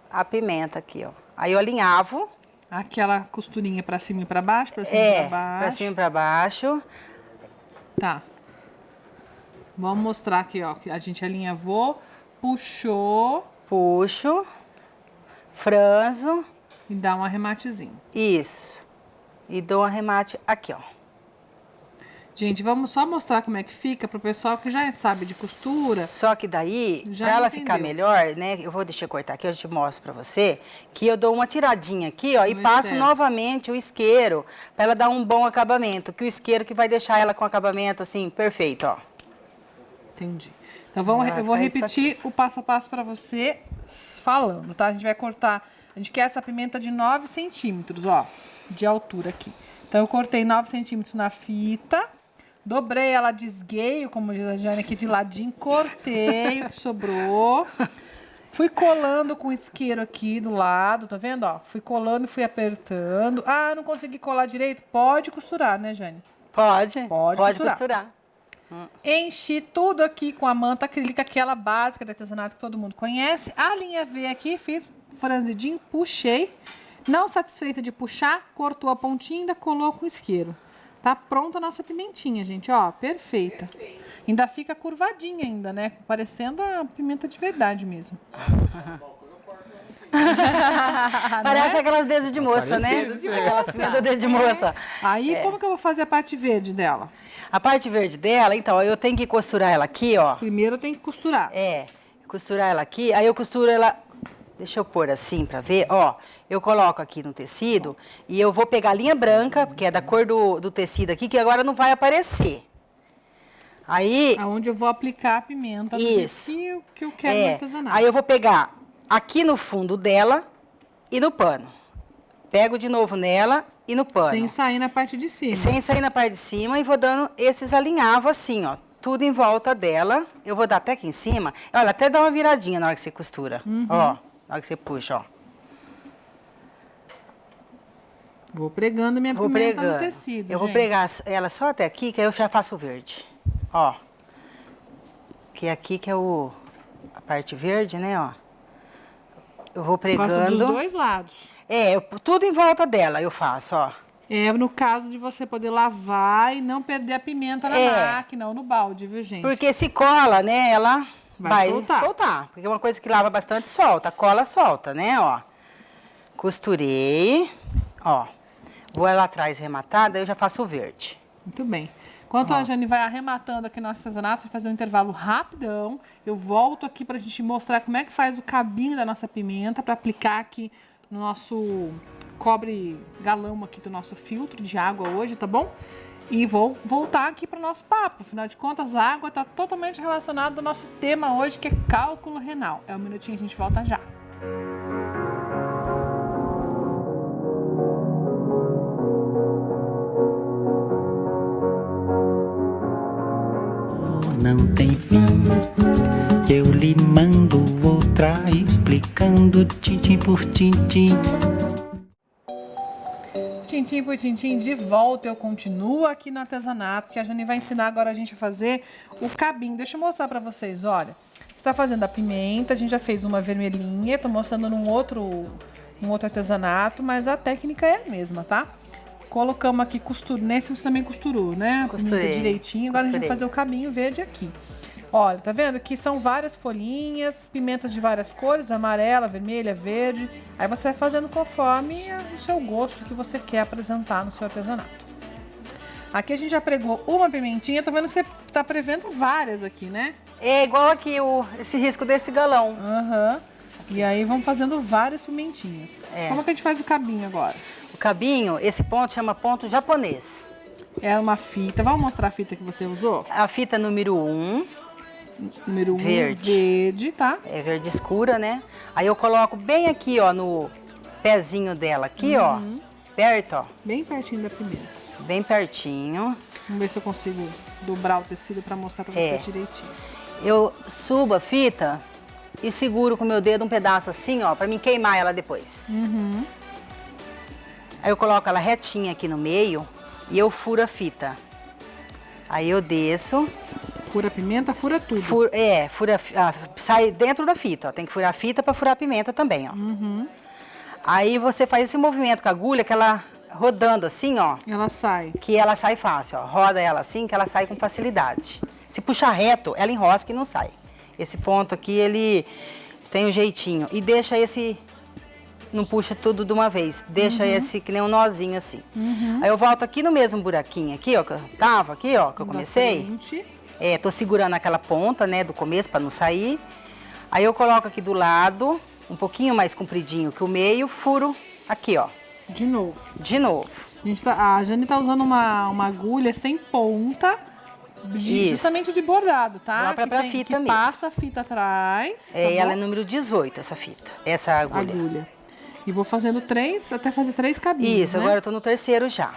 a pimenta aqui, ó. Aí eu alinhavo. Aquela costurinha pra cima e pra baixo, pra cima e pra baixo. Pra cima e pra baixo. Tá. Vamos mostrar aqui, ó, que a gente alinhavou, puxou. Puxo, franzo. E dá um arrematezinho. Isso. E dou um arremate aqui, ó. Gente, vamos só mostrar como é que fica pro pessoal que já sabe de costura. Só que daí, Já pra ela entendeu. ficar melhor, né? Eu vou deixar eu cortar aqui, eu te mostro pra você. Que eu dou uma tiradinha aqui, ó. E No passo excesso. novamente o isqueiro. Pra ela dar um bom acabamento. Que o isqueiro que vai deixar ela com acabamento, assim, perfeito, ó. Entendi. Então eu vou ficar isso repetir o passo a passo pra você falando, tá? A gente vai cortar. A gente quer essa pimenta de 9 centímetros, ó. De altura aqui. Então eu cortei 9 centímetros na fita. Dobrei ela, desgueio, como diz a Jane aqui de ladinho, cortei o que sobrou. Fui colando com o isqueiro aqui do lado, tá vendo, ó? Fui colando e fui apertando. Ah, não consegui colar direito? Pode costurar, né, Jane? Pode Pode costurar. Enchi tudo aqui com a manta acrílica, aquela básica de artesanato que todo mundo conhece. A linha V aqui, fiz franzidinho, puxei. Não satisfeita de puxar, cortou a pontinha e ainda colou com o isqueiro. Tá pronta a nossa pimentinha, gente, ó, perfeita. Ainda fica curvadinha ainda, né? Parecendo a pimenta de verdade mesmo. Parece aquelas dedos de moça, né? Parecido, Aquelas pimentas dedo de moça. Aí, como que eu vou fazer a parte verde dela? A parte verde dela, então, eu tenho que costurar ela aqui, ó. Primeiro eu tenho que costurar. Costurar ela aqui, aí eu costuro ela. Deixa eu pôr assim pra ver, ó. Eu coloco aqui no tecido e eu vou pegar a linha branca, que é da cor do tecido aqui, que agora não vai aparecer. Aí. Aonde eu vou aplicar a pimenta do Isso. jeito que eu quero no artesanato. Aí eu vou pegar aqui no fundo dela e no pano. Pego de novo nela e no pano. Sem sair na parte de cima. Sem sair na parte de cima e vou dando esses alinhavos assim, ó. Tudo em volta dela. Eu vou dar até aqui em cima. Olha, até dá uma viradinha na hora que você costura. Ó, na hora que você puxa, ó. Vou pregando minha pimenta no tecido, Eu vou gente. pregar ela só até aqui, que aí eu já faço o verde. Ó. Que aqui que é a parte verde, né, ó. Eu vou pregando. Faço dos dois lados. Tudo em volta dela eu faço, ó. É no caso de você poder lavar e não perder a pimenta na máquina ou no balde, viu, gente? Porque se cola, né, ela vai soltar. soltar. Porque é uma coisa que lava bastante, solta. Cola, solta, né, ó. Costurei, ó. Vou lá atrás rematada, eu já faço o verde. Muito bem. Enquanto a Jane vai arrematando aqui no artesanato, vai fazer um intervalo rapidão. Eu volto aqui pra gente mostrar como é que faz o cabinho da nossa pimenta para aplicar aqui no nosso cobre galão aqui do nosso filtro de água hoje, tá bom? E vou voltar aqui para o nosso papo. Afinal de contas, a água está totalmente relacionada ao nosso tema hoje, que é cálculo renal. É um minutinho, a gente volta já. Não tem fim, eu lhe mando outra explicando tintim por tintim. Tintim por tintim, de volta, eu continuo aqui no artesanato, que a Jane vai ensinar agora a gente a fazer o cabinho. Deixa eu mostrar pra vocês, olha. Está fazendo a pimenta, a gente já fez uma vermelhinha, tô mostrando num outro artesanato, mas a técnica é a mesma, tá? Colocamos aqui costura, nesse você também costurou, né? Costurei. Direitinho, agora a gente vai fazer o cabinho verde aqui. Olha, tá vendo? Aqui são várias folhinhas, pimentas de várias cores, amarela, vermelha, verde. Aí você vai fazendo conforme o seu gosto que você quer apresentar no seu artesanato. Aqui a gente já pregou uma pimentinha, tô vendo que você tá prevendo várias aqui, né? É igual aqui esse risco desse galão. Aham. E aí vamos fazendo várias pimentinhas. É. Como que a gente faz o cabinho agora? O cabinho, esse ponto chama ponto japonês. É uma fita, vamos mostrar a fita que você usou? A fita número 1. Número 1, Verde. tá? É verde escura, né? Aí eu coloco bem aqui, ó, no pezinho dela, aqui, ó, perto, ó, Bem pertinho da primeira. bem pertinho. Vamos ver se eu consigo dobrar o tecido para mostrar para vocês direitinho. Eu subo a fita e seguro com o meu dedo um pedaço assim, ó, pra mim queimar ela depois. Aí eu coloco ela retinha aqui no meio e eu furo a fita. Aí eu desço. Fura a pimenta, fura tudo. Sai dentro da fita, ó. Tem que furar a fita para furar a pimenta também, ó. Aí você faz esse movimento com a agulha, que ela rodando assim, ó, Ela sai. que ela sai fácil, ó. Roda ela assim, que ela sai com facilidade. Se puxar reto, ela enrosca e não sai. Esse ponto aqui, ele tem um jeitinho. E deixa esse... Não puxa tudo de uma vez. Deixa esse que nem um nozinho assim. Aí eu volto aqui no mesmo buraquinho aqui, ó, que eu tava aqui, ó, que eu comecei. Frente. Tô segurando aquela ponta, né, do começo para não sair. Aí eu coloco aqui do lado, um pouquinho mais compridinho que o meio, furo aqui, ó. De novo. De novo. A Jane tá usando uma agulha sem ponta, Isso. justamente de bordado, tá? Lá pra que fita que mesmo. passa a fita atrás. Tá Ela é bom? número 18, essa fita, essa agulha. E vou fazendo até fazer 3 cabinhos, Isso, né? agora eu tô no terceiro já.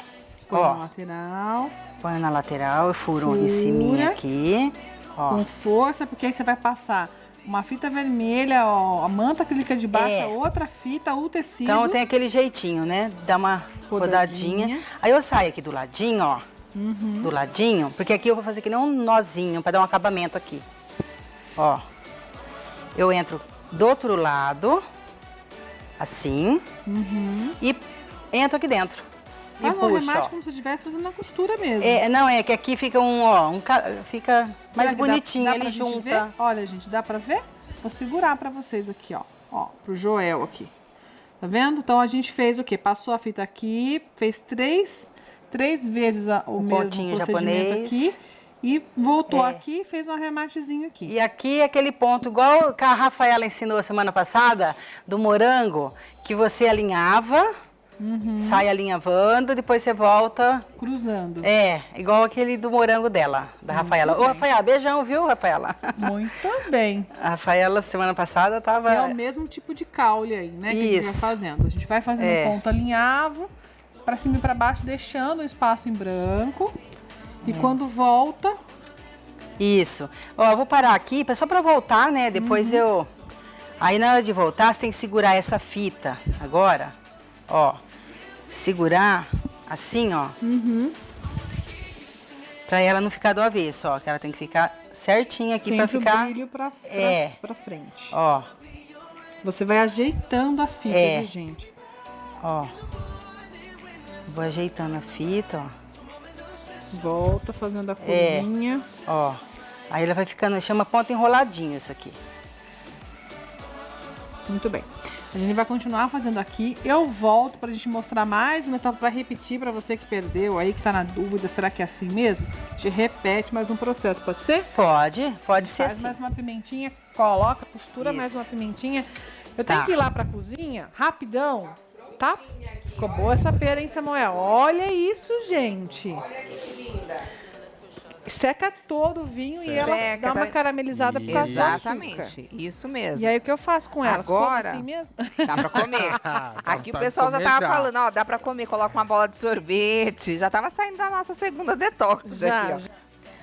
Põe na Ó, lateral, põe na lateral, eu furo em cima aqui, ó. com força, porque aí você vai passar uma fita vermelha, ó, a manta acrílica de baixo, a outra fita, o tecido. Então tem aquele jeitinho, né? Dá uma rodadinha. Aí eu saio aqui do ladinho, ó. Do ladinho, porque aqui eu vou fazer que nem um nozinho para dar um acabamento aqui. Ó. Eu entro do outro lado, assim, e entro aqui dentro. E Faz um puxo, arremate ó. como se estivesse fazendo na costura mesmo. Não, é que aqui fica fica mais Será que bonitinho, dá ele pra gente junta. ver? Olha, gente, dá pra ver? Vou segurar pra vocês aqui, ó. Ó, pro Joel aqui. Tá vendo? Então a gente fez o quê? Passou a fita aqui, fez três vezes o mesmo pontinho procedimento japonês. aqui. E voltou aqui e fez um arrematezinho aqui. E aqui é aquele ponto, igual que a Rafaela ensinou semana passada, do morango, que você alinhava, sai alinhavando, depois você volta. Cruzando. Igual aquele do morango dela, da Rafaela. Ô, Rafaela, beijão, viu, Rafaela? Muito bem. A Rafaela, semana passada, tava... É o mesmo tipo de caule aí, né? Que a gente vai Isso. fazendo. A gente vai fazendo ponto alinhavo, pra cima e pra baixo, deixando um espaço em branco. E quando volta... Isso. Ó, eu vou parar aqui, só pra voltar, né? Depois eu... Aí na hora de voltar, você tem que segurar essa fita agora. Ó. Segurar assim, ó. Pra ela não ficar do avesso, ó. Que ela tem que ficar certinha aqui pra sempre ficar... o brilho pra frente. Ó. Você vai ajeitando a fita, viu, gente? Ó. Vou ajeitando a fita, ó. Volta fazendo a curvinha. Ó. Aí ela vai ficando, chama ponto enroladinho isso aqui. Muito bem. A gente vai continuar fazendo aqui. Eu volto pra gente mostrar mais uma etapa, pra repetir pra você que perdeu aí, que tá na dúvida, será que é assim mesmo? A gente repete mais um processo, pode ser? Pode ser Faz assim. mais uma pimentinha, coloca, costura mais uma pimentinha. Eu tenho que ir lá pra cozinha, rapidão, tá? Ficou boa essa pera, hein, Samuel? Olha isso, gente. linda. Seca todo o vinho e ela Seca, dá uma tá- caramelizada por causa do açúcar. Exatamente, isso mesmo. E aí o que eu faço com elas? Como Agora- assim mesmo? Dá pra comer. Aqui Tá o pessoal já comer tava já. falando, ó, dá pra comer, coloca uma bola de sorvete. Já tava saindo da nossa segunda detox aqui, ó. Já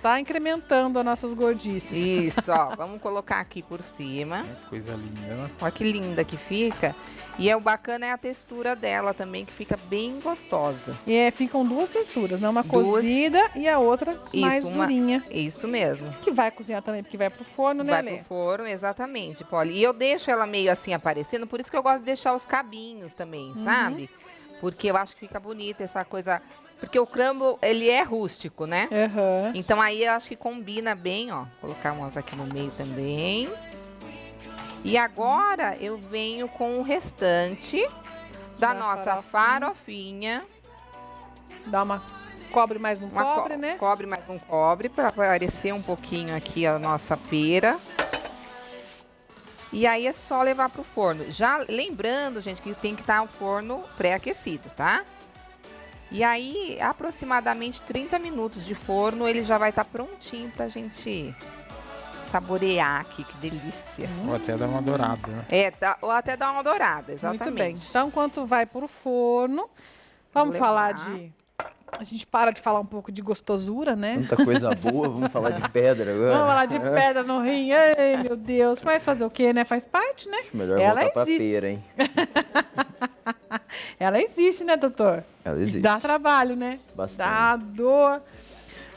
tá incrementando as nossas gordices. Isso, ó, vamos colocar aqui por cima. Que coisa linda, né? Olha que linda que fica. E o bacana é a textura dela também, que fica bem gostosa. E ficam duas texturas, né? Uma Duas. cozida e a outra mais uma- durinha. Isso mesmo. Que vai cozinhar também, porque vai pro forno, né, Vai Lê? pro forno, exatamente, Polly. E eu deixo ela meio assim aparecendo, por isso que eu gosto de deixar os cabinhos também, sabe? Porque eu acho que fica bonita essa coisa... Porque o crumble, ele é rústico, né? Aham. Então aí eu acho que combina bem, ó. Colocar umas aqui no meio também. E agora eu venho com o restante da Da nossa farofinha. Dá uma... Cobre mais um Uma cobre, né? Cobre mais um cobre, para aparecer um pouquinho aqui a nossa pera. E aí é só levar pro forno. Já lembrando, gente, que tem que estar o forno pré-aquecido, tá? E aí, aproximadamente 30 minutos de forno, ele já vai estar prontinho pra gente saborear aqui, que delícia. Ou até dar uma dourada, né? Ou até dar uma dourada, exatamente. Muito bem. Então, enquanto vai pro forno, vamos Vou falar levar. de... A gente para de falar um pouco de gostosura, né? Muita coisa boa, vamos falar de pedra agora. Vamos falar de pedra no rim. Ai, meu Deus. Mas fazer o quê, né? Faz parte, né? Acho melhor Ela voltar pra existe. pera, hein? Ela existe, né, doutor? Ela existe. Dá trabalho, né? Bastante. Dá dor.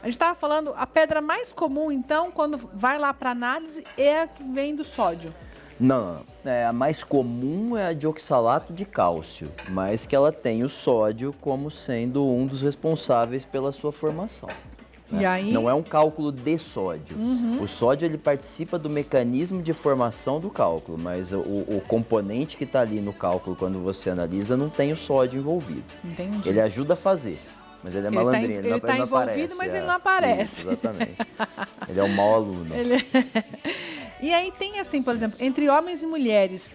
A gente estava falando, a pedra mais comum, então, quando vai lá para análise, é a que vem do sódio. Não. A mais comum é a de oxalato de cálcio, mas que ela tem o sódio como sendo um dos responsáveis pela sua formação. Né? E aí? Não é um cálculo de sódio. O sódio ele participa do mecanismo de formação do cálculo, mas o componente que está ali no cálculo, quando você analisa, não tem o sódio envolvido. Entendi. Ele ajuda a fazer, mas ele é Ele tá malandrinho. ele não, tá não envolvido, aparece, mas ele não aparece. Isso, exatamente. Ele é um mau aluno. E aí tem assim, por exemplo, entre homens e mulheres,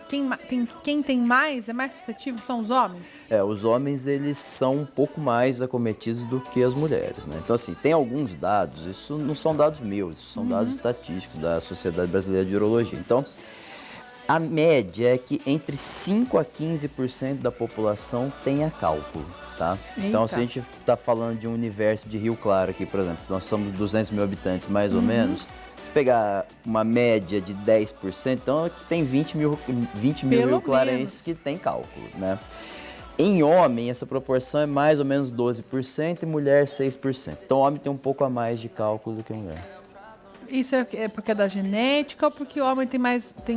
quem tem mais, é mais suscetível, são os homens? Os homens, eles são um pouco mais acometidos do que as mulheres, né? Então, assim, tem alguns dados, isso não são dados meus, isso são dados estatísticos da Sociedade Brasileira de Urologia. Então, a média é que entre 5% a 15% da população tenha cálculo, tá? Então, se a gente está falando de um universo de Rio Claro aqui, por exemplo, nós somos 200 mil habitantes, mais ou menos, se pegar uma média de 10%, então aqui tem 20 mil Pelo rio-clarenses que tem cálculo, né? Em homem, essa proporção é mais ou menos 12% e mulher 6%. Então, o homem tem um pouco a mais de cálculo do que a mulher. Isso é porque é da genética ou porque o homem tem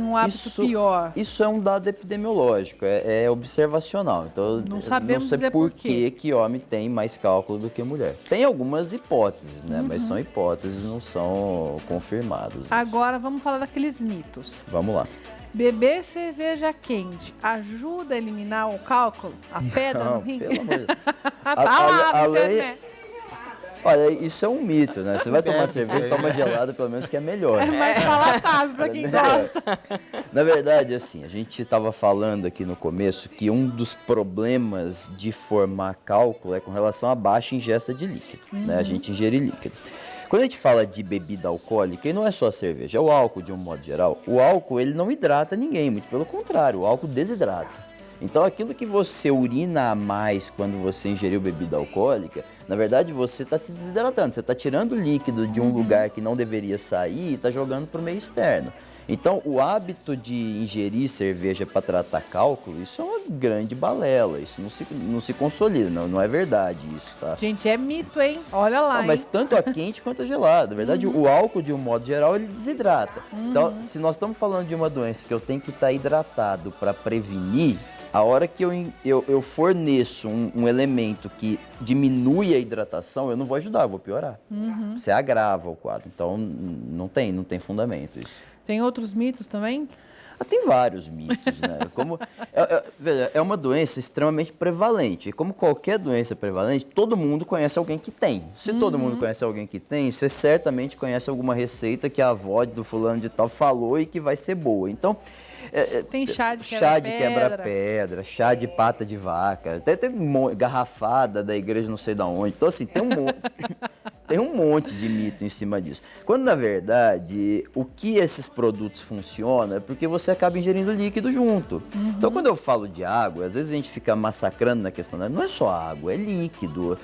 um hábito pior? Isso é um dado epidemiológico, é observacional. Então, Não eu sabemos não sei dizer por por quê. que homem tem mais cálculo do que mulher. Tem algumas hipóteses, né? Mas são hipóteses, não são confirmadas. Agora vamos falar daqueles mitos. Vamos lá. Beber cerveja quente ajuda a eliminar o cálculo? A pedra no rim? Pelo amor de Deus. Tá lá na internet. Olha, isso é um mito, né? Você vai tomar cerveja, toma gelada, pelo menos que é melhor. É mais palatável pra quem gosta. Na verdade, assim, a gente estava falando aqui no começo que um dos problemas de formar cálculo é com relação à baixa ingesta de líquido, né? A gente ingere líquido. Quando a gente fala de bebida alcoólica, e não é só a cerveja, é o álcool de um modo geral, o álcool ele não hidrata ninguém, muito pelo contrário, o álcool desidrata. Então, aquilo que você urina a mais quando você ingeriu bebida alcoólica, na verdade, você está se desidratando. Você está tirando líquido de um lugar que não deveria sair e está jogando para o meio externo. Então, o hábito de ingerir cerveja para tratar cálculo, isso é uma grande balela. Isso não se consolida, não é verdade isso, tá? Gente, é mito, hein? Olha lá, Não, mas hein? tanto a quente quanto a gelada. Na verdade, o álcool, de um modo geral, ele desidrata. Então, se nós estamos falando de uma doença que eu tenho que estar hidratado para prevenir, a hora que eu forneço um elemento que diminui a hidratação, eu não vou ajudar, eu vou piorar. Você agrava o quadro. Então, não tem fundamento isso. Tem outros mitos também? Tem vários mitos, né? Veja, é uma doença extremamente prevalente. E como qualquer doença prevalente, todo mundo conhece alguém que tem. Se todo mundo conhece alguém que tem, você certamente conhece alguma receita que a avó do fulano de tal falou e que vai ser boa. Então, Tem chá de quebra-pedra, chá de pata de vaca, até tem garrafada da igreja não sei de onde. Então, assim, tem um monte. Tem um monte de mito em cima disso. Quando, na verdade, o que esses produtos funcionam é porque você acaba ingerindo líquido junto. Então, quando eu falo de água, às vezes a gente fica massacrando na questão, não é só água, é líquido.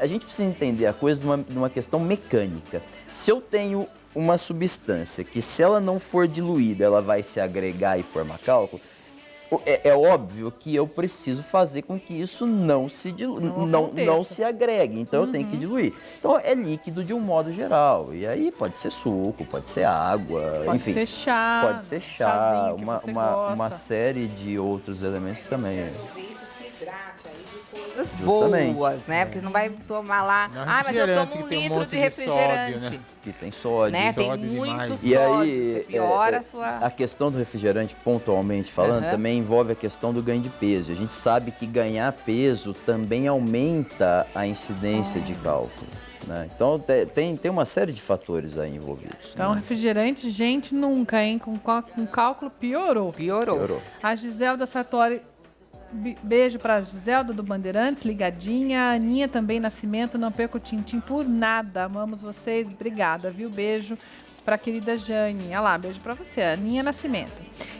A gente precisa entender a coisa de uma questão mecânica. Se eu tenho uma substância que, se ela não for diluída, ela vai se agregar e formar cálculo, é óbvio que eu preciso fazer com que isso não se não se agregue. Então, eu tenho que diluir. Então, é líquido de um modo geral. E aí pode ser suco, pode ser água, enfim. Pode ser chá. Pode ser chá, uma série de outros elementos também. Coisas Justamente. boas, né? Porque não vai tomar lá, mas eu tomo 1 litro de refrigerante. Sódio, né? Que tem sódio. Né? Tem Sódio muito demais. sódio, E aí, você piora a sua... a questão do refrigerante, pontualmente falando, também envolve a questão do ganho de peso. A gente sabe que ganhar peso também aumenta a incidência de cálculo. Né? Então, tem uma série de fatores aí envolvidos. Então, refrigerante, gente, nunca, hein? Com cálculo, piorou. Piorou. A Giselda Sartori, beijo pra Giselda do Bandeirantes, ligadinha. A Aninha também, Nascimento, não perca o tintim por nada. Amamos vocês, obrigada, viu? Beijo pra querida Jane. Olha lá, beijo pra você, Aninha Nascimento.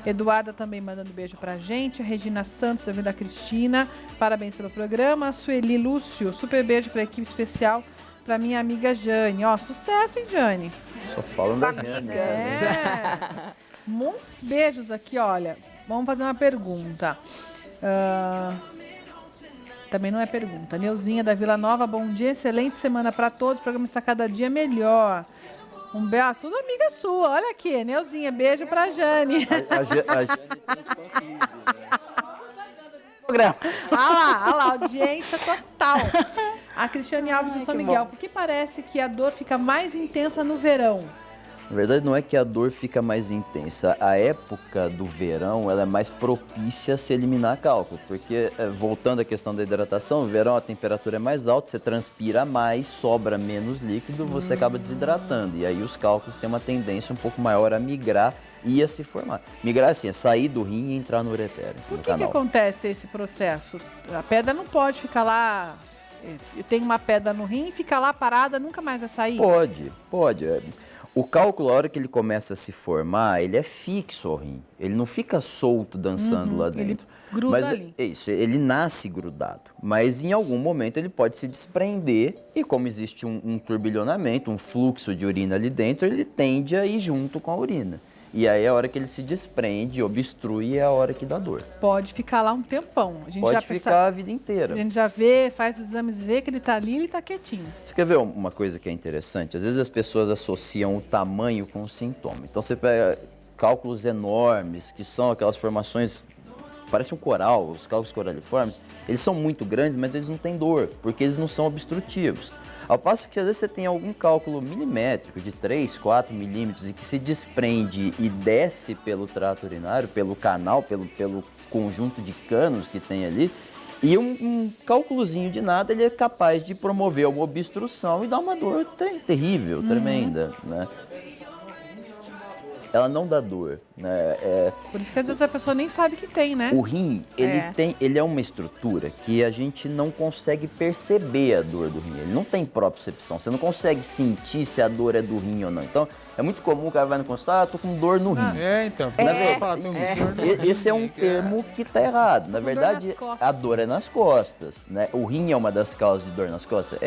Eduarda também mandando beijo pra gente. A Regina Santos, da Vida Cristina, parabéns pelo programa. A Sueli Lúcio, super beijo pra equipe especial, pra minha amiga Jane. Ó, sucesso, hein, Jane? Só falam da Jane. Muitos beijos aqui, olha. Vamos fazer uma pergunta. Também não é pergunta. Neuzinha da Vila Nova, bom dia, excelente semana para todos. O programa está cada dia melhor. Um beijo, tudo amiga sua. Olha aqui, Neuzinha, beijo pra Jane. A Jane tem Olha lá, audiência total. A Cristiane Alves de São Miguel, porque parece que a dor fica mais intensa no verão. Na verdade, não é que a dor fica mais intensa. A época do verão ela é mais propícia a se eliminar cálculo. Porque, voltando à questão da hidratação, no verão a temperatura é mais alta, você transpira mais, sobra menos líquido, você acaba desidratando. E aí os cálculos têm uma tendência um pouco maior a migrar e a se formar. Migrar, assim, é sair do rim e entrar no uretério, Por no que canal. acontece esse processo? A pedra não pode ficar lá... Tem uma pedra no rim e fica lá parada, nunca mais vai sair? Pode. O cálculo, a hora que ele começa a se formar, ele é fixo ao rim. Ele não fica solto dançando lá dentro. Ele gruda ali. É isso, ele nasce grudado. Mas em algum momento ele pode se desprender e como existe um turbilhonamento, um fluxo de urina ali dentro, ele tende a ir junto com a urina. E aí a hora que ele se desprende, obstrui, é a hora que dá dor. Pode ficar lá um tempão. A gente Pode ficar a vida inteira. A gente já vê, faz os exames, vê que ele tá ali, ele tá quietinho. Você quer ver uma coisa que é interessante? Às vezes as pessoas associam o tamanho com o sintoma. Então você pega cálculos enormes, que são aquelas formações, parece um coral, os cálculos coraliformes, eles são muito grandes, mas eles não têm dor, porque eles não são obstrutivos. Ao passo que às vezes você tem algum cálculo milimétrico de 3, 4 milímetros e que se desprende e desce pelo trato urinário, pelo canal, pelo conjunto de canos que tem ali, e um cálculozinho de nada ele é capaz de promover uma obstrução e dar uma dor terrível, tremenda, né? Ela não dá dor, né? Por isso que às vezes a pessoa nem sabe que tem, né? O rim, ele é uma estrutura que a gente não consegue perceber a dor do rim. Ele não tem propriocepção. Você não consegue sentir se a dor é do rim ou não. Então, é muito comum o cara vai no consultório, tô com dor no rim. Então. Esse é um termo que tá errado. Na verdade, a dor é nas costas, né? O rim é uma das causas de dor nas costas?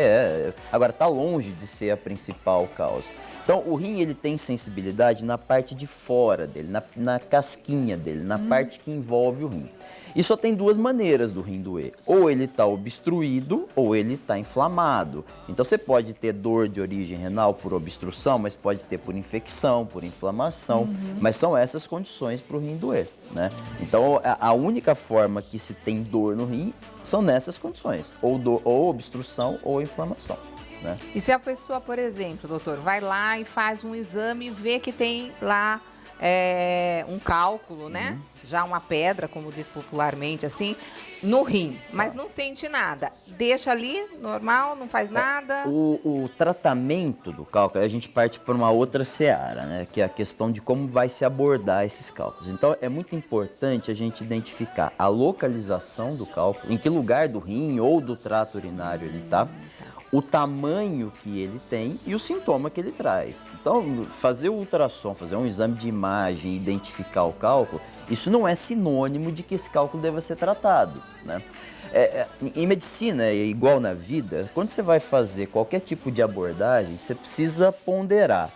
Agora, tá longe de ser a principal causa. Então, o rim, ele tem sensibilidade na parte de fora dele, na casquinha dele, na parte que envolve o rim. E só tem duas maneiras do rim doer. Ou ele está obstruído, ou ele está inflamado. Então, você pode ter dor de origem renal por obstrução, mas pode ter por infecção, por inflamação. Mas são essas condições para o rim doer, né? Então, a única forma que se tem dor no rim são nessas condições. Ou obstrução ou inflamação. Né? E se a pessoa, por exemplo, doutor, vai lá e faz um exame e vê que tem lá um cálculo, né? Já uma pedra, como diz popularmente, assim, no rim, mas não sente nada. Deixa ali, normal, não faz nada. O tratamento do cálculo, a gente parte para uma outra seara, né? Que é a questão de como vai se abordar esses cálculos. Então, é muito importante a gente identificar a localização do cálculo, em que lugar do rim ou do trato urinário ele está. o tamanho que ele tem e o sintoma que ele traz. Então, fazer o ultrassom, fazer um exame de imagem e identificar o cálculo, isso não é sinônimo de que esse cálculo deva ser tratado, né? Em medicina, igual na vida, quando você vai fazer qualquer tipo de abordagem, você precisa ponderar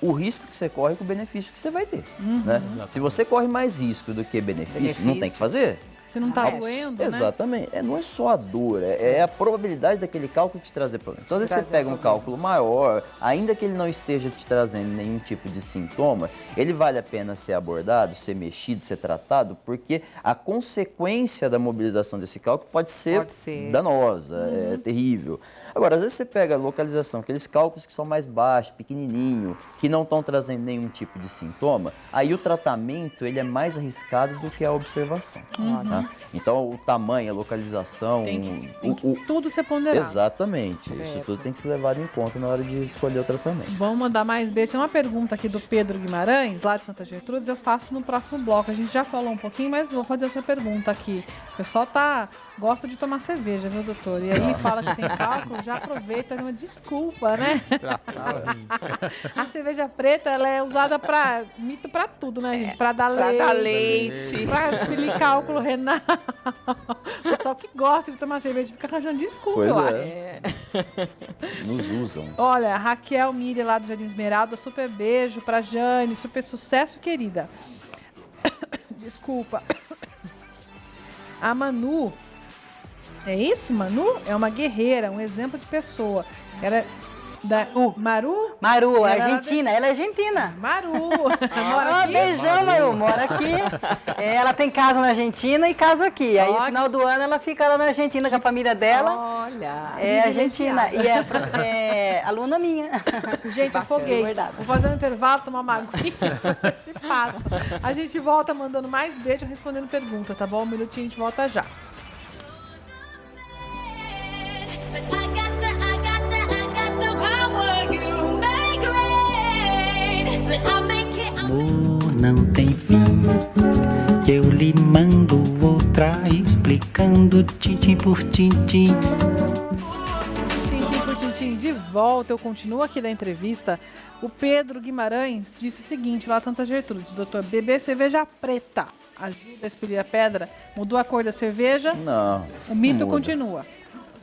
o risco que você corre com o benefício que você vai ter, né? Se você corre mais risco do que benefício, não tem que fazer. Se não tá doendo, né? Exatamente. Não é só a dor, é a probabilidade daquele cálculo te trazer problema. Então, às vezes você pega um cálculo maior, ainda que ele não esteja te trazendo nenhum tipo de sintoma, ele vale a pena ser abordado, ser mexido, ser tratado, porque a consequência da mobilização desse cálculo pode ser danosa, é terrível. Agora, às vezes você pega a localização, aqueles cálculos que são mais baixos, pequenininho, que não estão trazendo nenhum tipo de sintoma, aí o tratamento ele é mais arriscado do que a observação. Tá? Então, o tamanho, a localização... Tem que tudo ser ponderado. Exatamente. Certo. Isso tudo tem que ser levado em conta na hora de escolher o tratamento. Vamos mandar mais beijo. Tem uma pergunta aqui do Pedro Guimarães, lá de Santa Gertrudes. Eu faço no próximo bloco. A gente já falou um pouquinho, mas vou fazer essa pergunta aqui. O pessoal gosta de tomar cerveja, viu, doutor? E aí fala que tem cálculo, já aproveita uma desculpa, né? A cerveja preta, ela é usada mito pra tudo, né, gente? Pra dar leite. Pra expelir cálculo renal. O pessoal que gosta de tomar cerveja fica arranjando desculpa, pois eu acho. Nos usam. Olha, Raquel Miriam lá do Jardim Esmeralda, super beijo pra Jane, super sucesso, querida. Desculpa. A Manu, é isso, Manu? É uma guerreira, um exemplo de pessoa. Maru? Maru, Argentina. Ela é argentina. Maru. Mora aqui? Beijão, Maru. Mora aqui. Ela tem casa na Argentina e casa aqui. Aí, no final do ano, ela fica lá na Argentina com a família dela. Olha. É argentina. E é aluna minha. Gente, afoguei. Vou fazer um intervalo, tomar uma aguinha. Se passa. A gente volta mandando mais beijo, respondendo pergunta, tá bom? Um minutinho, a gente volta já. Amor não tem fim, eu lhe mando outra explicando tintim por tintim. Tintim por tintim, de volta, eu continuo aqui da entrevista. O Pedro Guimarães disse o seguinte, lá Santa Gertrudes, doutor, beber cerveja preta ajuda a expelir a pedra? Mudou a cor da cerveja? Não. O mito continua.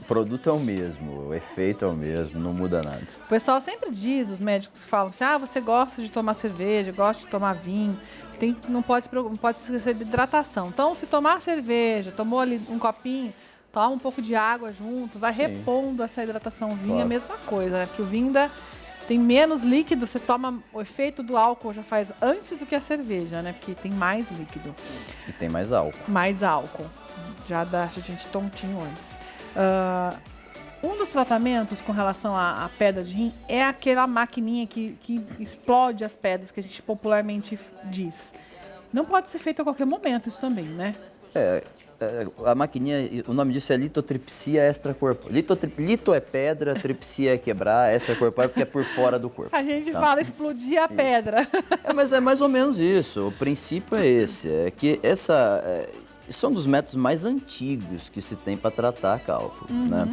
O produto é o mesmo, o efeito é o mesmo, não muda nada. O pessoal sempre diz, os médicos falam assim, você gosta de tomar cerveja, gosta de tomar vinho, não pode esquecer de hidratação. Então, se tomar cerveja, tomou ali um copinho, toma um pouco de água junto, vai repondo essa hidratação. O vinho é a mesma coisa, né? Porque o vinho tem menos líquido, você toma, o efeito do álcool já faz antes do que a cerveja, né? Porque tem mais líquido. E tem mais álcool. Mais álcool. Já deixa a gente tontinho antes. Um dos tratamentos com relação à pedra de rim é aquela maquininha que explode as pedras, que a gente popularmente diz. Não pode ser feito a qualquer momento isso também, né? A maquininha, o nome disso é litotripsia extracorpórea. Lito é pedra, tripsia é quebrar, extracorpórea porque é por fora do corpo. A gente fala explodir a pedra. Mas é mais ou menos isso. O princípio é esse, é que isso é um dos métodos mais antigos que se tem para tratar cálculo, né?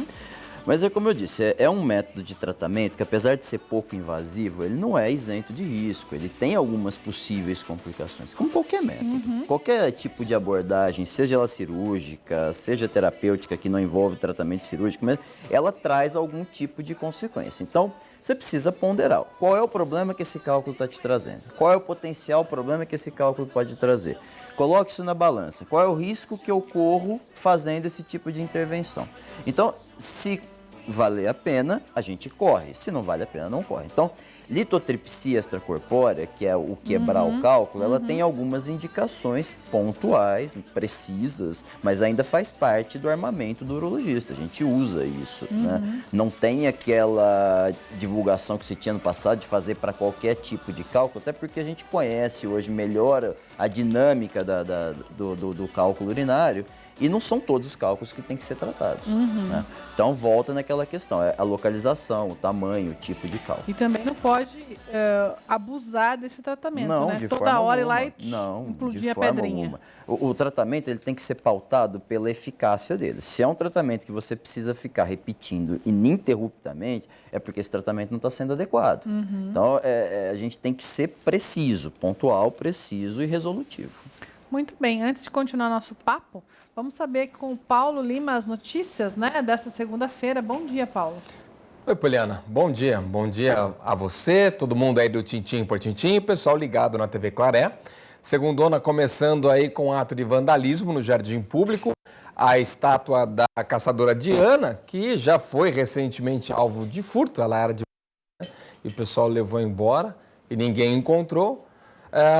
Mas é como eu disse, é um método de tratamento que, apesar de ser pouco invasivo, ele não é isento de risco. Ele tem algumas possíveis complicações, como qualquer método. Qualquer tipo de abordagem, seja ela cirúrgica, seja terapêutica, que não envolve tratamento cirúrgico, mas ela traz algum tipo de consequência. Então, você precisa ponderar qual é o problema que esse cálculo está te trazendo, qual é o potencial problema que esse cálculo pode trazer. Coloque isso na balança. Qual é o risco que eu corro fazendo esse tipo de intervenção? Então, se valer a pena, a gente corre. Se não vale a pena, não corre. Então, litotripsia extracorpórea, que é o quebrar o cálculo, ela tem algumas indicações pontuais, precisas, mas ainda faz parte do armamento do urologista. A gente usa isso, né? Não tem aquela divulgação que se tinha no passado de fazer para qualquer tipo de cálculo, até porque a gente conhece hoje melhor a dinâmica do cálculo urinário. E não são todos os cálculos que têm que ser tratados, né? Então, volta naquela aquela questão, é a localização, o tamanho, o tipo de cálculo. E também não pode abusar desse tratamento, Não, né? de Toda forma hora ir lá alguma. e Não, implodir de a forma pedrinha. alguma. O tratamento ele tem que ser pautado pela eficácia dele. Se é um tratamento que você precisa ficar repetindo ininterruptamente, é porque esse tratamento não está sendo adequado. Então, a gente tem que ser preciso, pontual, preciso e resolutivo. Muito bem, antes de continuar nosso papo, vamos saber com o Paulo Lima as notícias, né, dessa segunda-feira. Bom dia, Paulo. Oi, Poliana. Bom dia a você, todo mundo aí do Tintim por Tintim, pessoal ligado na TV Claré. Segundona começando aí com ato de vandalismo no Jardim Público. A estátua da caçadora Diana, que já foi recentemente alvo de furto, ela era de... e o pessoal levou embora e ninguém encontrou.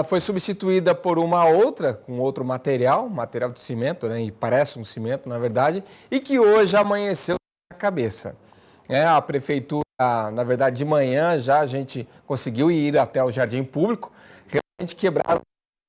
Foi substituída por uma outra, com outro material de cimento, né? E parece um cimento, na verdade, e que hoje amanheceu na cabeça. A prefeitura, na verdade, de manhã já a gente conseguiu ir até o Jardim Público, realmente quebraram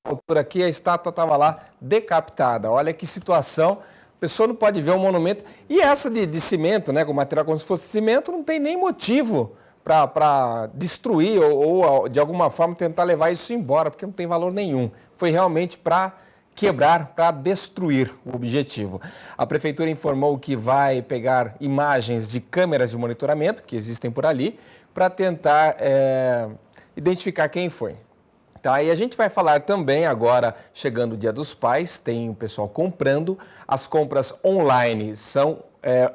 a altura aqui, a estátua estava lá decapitada. Olha que situação, a pessoa não pode ver um monumento. E essa de cimento, né, com material como se fosse cimento, não tem nem motivo para destruir ou, de alguma forma, tentar levar isso embora, porque não tem valor nenhum. Foi realmente para quebrar, para destruir o objetivo. A prefeitura informou que vai pegar imagens de câmeras de monitoramento que existem por ali para tentar identificar quem foi. Tá, e a gente vai falar também agora, chegando o Dia dos Pais, tem o pessoal comprando. As compras online são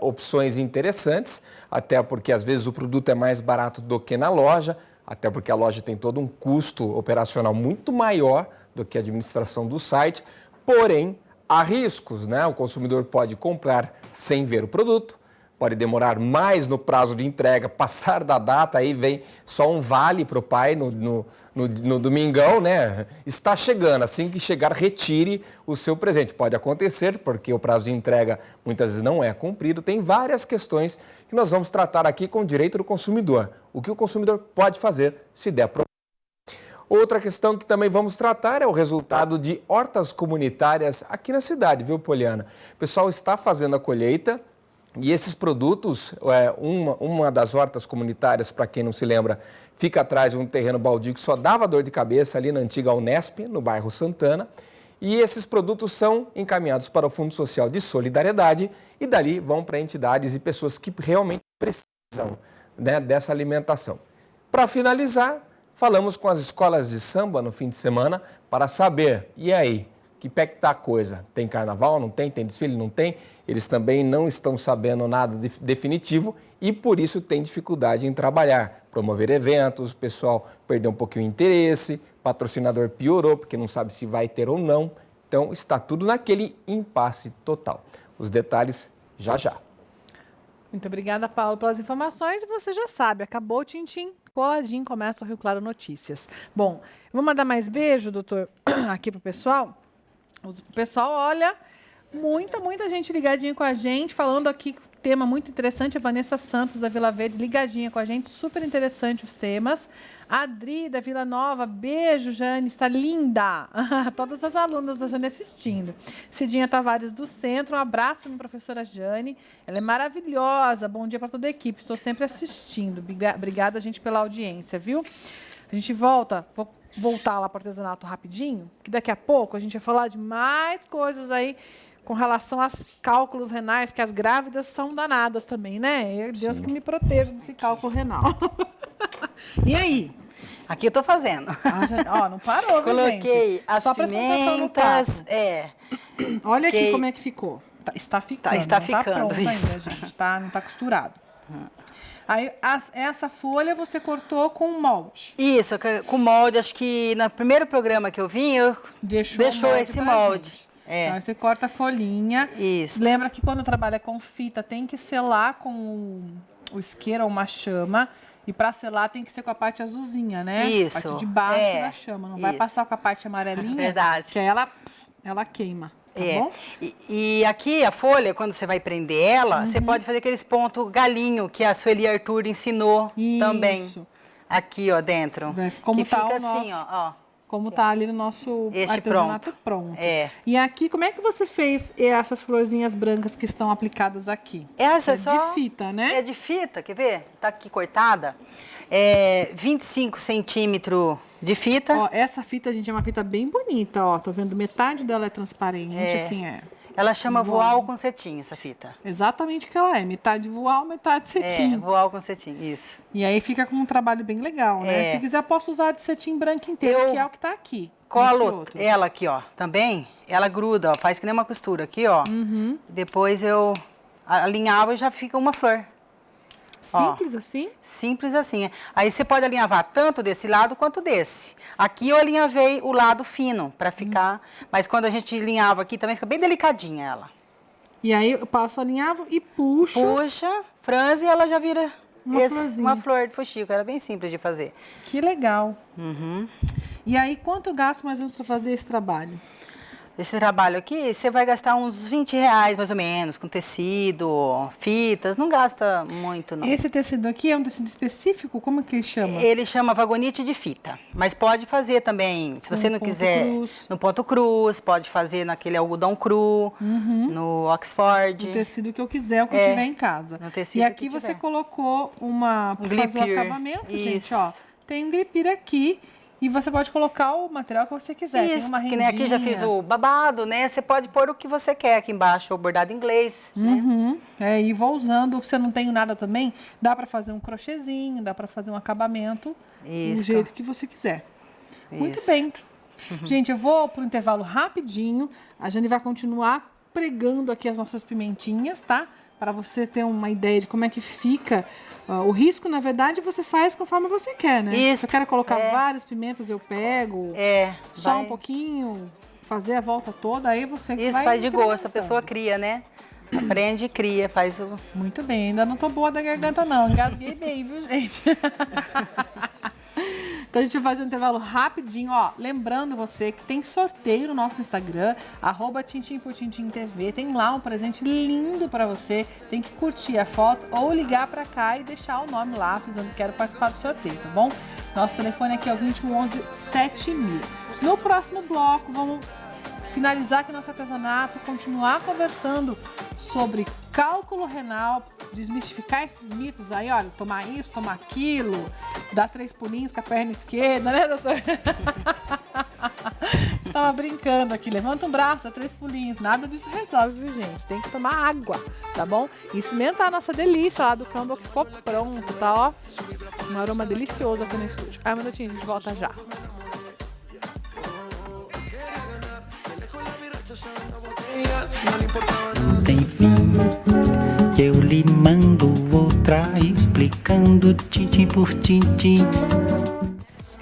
opções interessantes, até porque às vezes o produto é mais barato do que na loja, até porque a loja tem todo um custo operacional muito maior do que a administração do site, porém há riscos, né? O consumidor pode comprar sem ver o produto, pode demorar mais no prazo de entrega, passar da data, aí vem só um vale para o pai no domingão, né? Está chegando, assim que chegar, retire o seu presente. Pode acontecer, porque o prazo de entrega muitas vezes não é cumprido. Tem várias questões que nós vamos tratar aqui com o direito do consumidor. O que o consumidor pode fazer se der problema. Outra questão que também vamos tratar é o resultado de hortas comunitárias aqui na cidade, viu, Poliana? O pessoal está fazendo a colheita. E esses produtos, uma das hortas comunitárias, para quem não se lembra, fica atrás de um terreno baldio que só dava dor de cabeça ali na antiga Unesp, no bairro Santana. E esses produtos são encaminhados para o Fundo Social de Solidariedade e dali vão para entidades e pessoas que realmente precisam, né, dessa alimentação. Para finalizar, falamos com as escolas de samba no fim de semana para saber, e aí? Que pé que está a coisa? Tem carnaval? Não tem? Tem desfile? Não tem? Eles também não estão sabendo nada definitivo e por isso tem dificuldade em trabalhar, promover eventos, o pessoal perdeu um pouquinho o interesse, patrocinador piorou porque não sabe se vai ter ou não. Então está tudo naquele impasse total. Os detalhes já já. Muito obrigada, Paulo, pelas informações. E você já sabe, acabou o Tintim, coladinho, começa o Rio Claro Notícias. Bom, vou mandar mais beijo, doutor, aqui pro pessoal. O pessoal, olha, muita gente ligadinha com a gente, falando aqui, tema muito interessante, a Vanessa Santos, da Vila Verde, ligadinha com a gente, super interessante os temas. A Adri, da Vila Nova, beijo, Jane, está linda. Todas as alunas da Jane assistindo. Cidinha Tavares, do Centro, um abraço para a professora Jane, ela é maravilhosa, bom dia para toda a equipe, estou sempre assistindo. Obrigada, gente, pela audiência, viu? A gente volta, vou voltar lá para o artesanato rapidinho, que daqui a pouco a gente vai falar de mais coisas aí com relação aos cálculos renais, que as grávidas são danadas também, né? Deus que me proteja desse cálculo renal. E aí? Aqui eu tô fazendo. Não parou, Coloquei gente. as Só pimentas. Olha aqui como é que ficou. Está ficando. Está não ficando. Tá pronto ainda, Isso. gente. Não está costurado. Aí, essa folha você cortou com molde. Isso, com molde. Acho que no primeiro programa que eu vim, eu deixou esse molde. Então, você corta a folhinha. Isso. Lembra que quando trabalha com fita, tem que selar com o isqueiro ou uma chama. E para selar tem que ser com a parte azulzinha, né? Isso. A parte de baixo da chama. Não vai passar com a parte amarelinha. Verdade. Que aí ela queima. Tá bom? E aqui a folha, quando você vai prender ela, você pode fazer aqueles pontos galinho que a Sueli Arthur ensinou também. Aqui, ó, dentro. Como que tá fica o nosso. assim, ó. como tá ali no nosso Este artesanato pronto. É. E aqui, como é que você fez essas florzinhas brancas que estão aplicadas aqui? Essa É só de fita, né? É de fita, quer ver? Tá aqui cortada. 25 centímetros de fita. Ó, essa fita, gente, é uma fita bem bonita, ó. Tô vendo metade dela é transparente, assim, Ela chama Voal. voal com cetim, essa fita. Exatamente o que ela é. Metade voal, metade cetim. Voal com cetim, isso. E aí fica com um trabalho bem legal, né? Se quiser, eu posso usar de cetim branco inteiro, que é o que tá aqui. Colo ela aqui, ó, também. Ela gruda, ó, faz que nem uma costura aqui, ó. Depois eu alinhava e já fica uma flor. Simples assim? Simples assim. Aí você pode alinhavar tanto desse lado quanto desse. Aqui eu alinhavei o lado fino para ficar, mas quando a gente alinhava aqui também fica bem delicadinha ela. E aí eu passo alinhavo e puxo. Puxa, franze e ela já vira Uma flor de fuxico. Era bem simples de fazer. Que legal. E aí quanto eu gasto mais ou menos para fazer esse trabalho? Esse trabalho aqui, você vai gastar uns R$20 mais ou menos, com tecido, fitas, não gasta muito não. Esse tecido aqui é um tecido específico? Como que ele chama? Ele chama vagonite de fita, mas pode fazer também, se você não quiser, no ponto cruz, pode fazer naquele algodão cru, no Oxford. O tecido que eu quiser, o que eu tiver em casa. No tecido e aqui que você tiver. colocou para fazer o gripir. acabamento, gente, Isso. ó. Tem um gripir aqui. E você pode colocar o material que você quiser. Tem Isso, uma que nem aqui já fiz rendinha. o babado, né? Você pode pôr o que você quer aqui embaixo, o bordado inglês, né? E vou usando, se eu não tenho nada também, dá para fazer um crochêzinho, dá para fazer um acabamento do jeito que você quiser. Muito bem. Gente, eu vou pro intervalo rapidinho. A Jane vai continuar pregando aqui as nossas pimentinhas, tá? Para você ter uma ideia de como é que fica. O risco, na verdade, você faz conforme você quer, né? Isso. Se eu quero colocar várias pimentas, eu pego. Só um pouquinho, fazer a volta toda, aí você Isso vai faz de gosto, a incrementando. pessoa cria, né? Aprende e cria, faz o... Muito bem, ainda não tô boa da garganta não, engasguei bem, viu, gente? Então a gente vai fazer um intervalo rapidinho, ó. Lembrando você que tem sorteio no nosso Instagram, @tintim_por_tintim_tv. Tem lá um presente lindo pra você. Tem que curtir a foto ou ligar pra cá e deixar o nome lá, avisando que quero participar do sorteio, tá bom? Nosso telefone aqui é o 2111 7000. No próximo bloco, vamos finalizar aqui nosso artesanato, continuar conversando sobre cálculo renal, desmistificar esses mitos aí, olha, tomar isso, tomar aquilo, dar 3 pulinhos com a perna esquerda, né, doutor? Tava brincando aqui, levanta um braço, dá 3 pulinhos, nada disso resolve, viu, gente? Tem que tomar água, tá bom? E experimentar a nossa delícia lá do crumble que ficou pronto, tá, ó? Um aroma delicioso aqui no estúdio. Um minutinho, a gente volta já. Tem fim que eu lhe mando outra explicando tintim por tintim.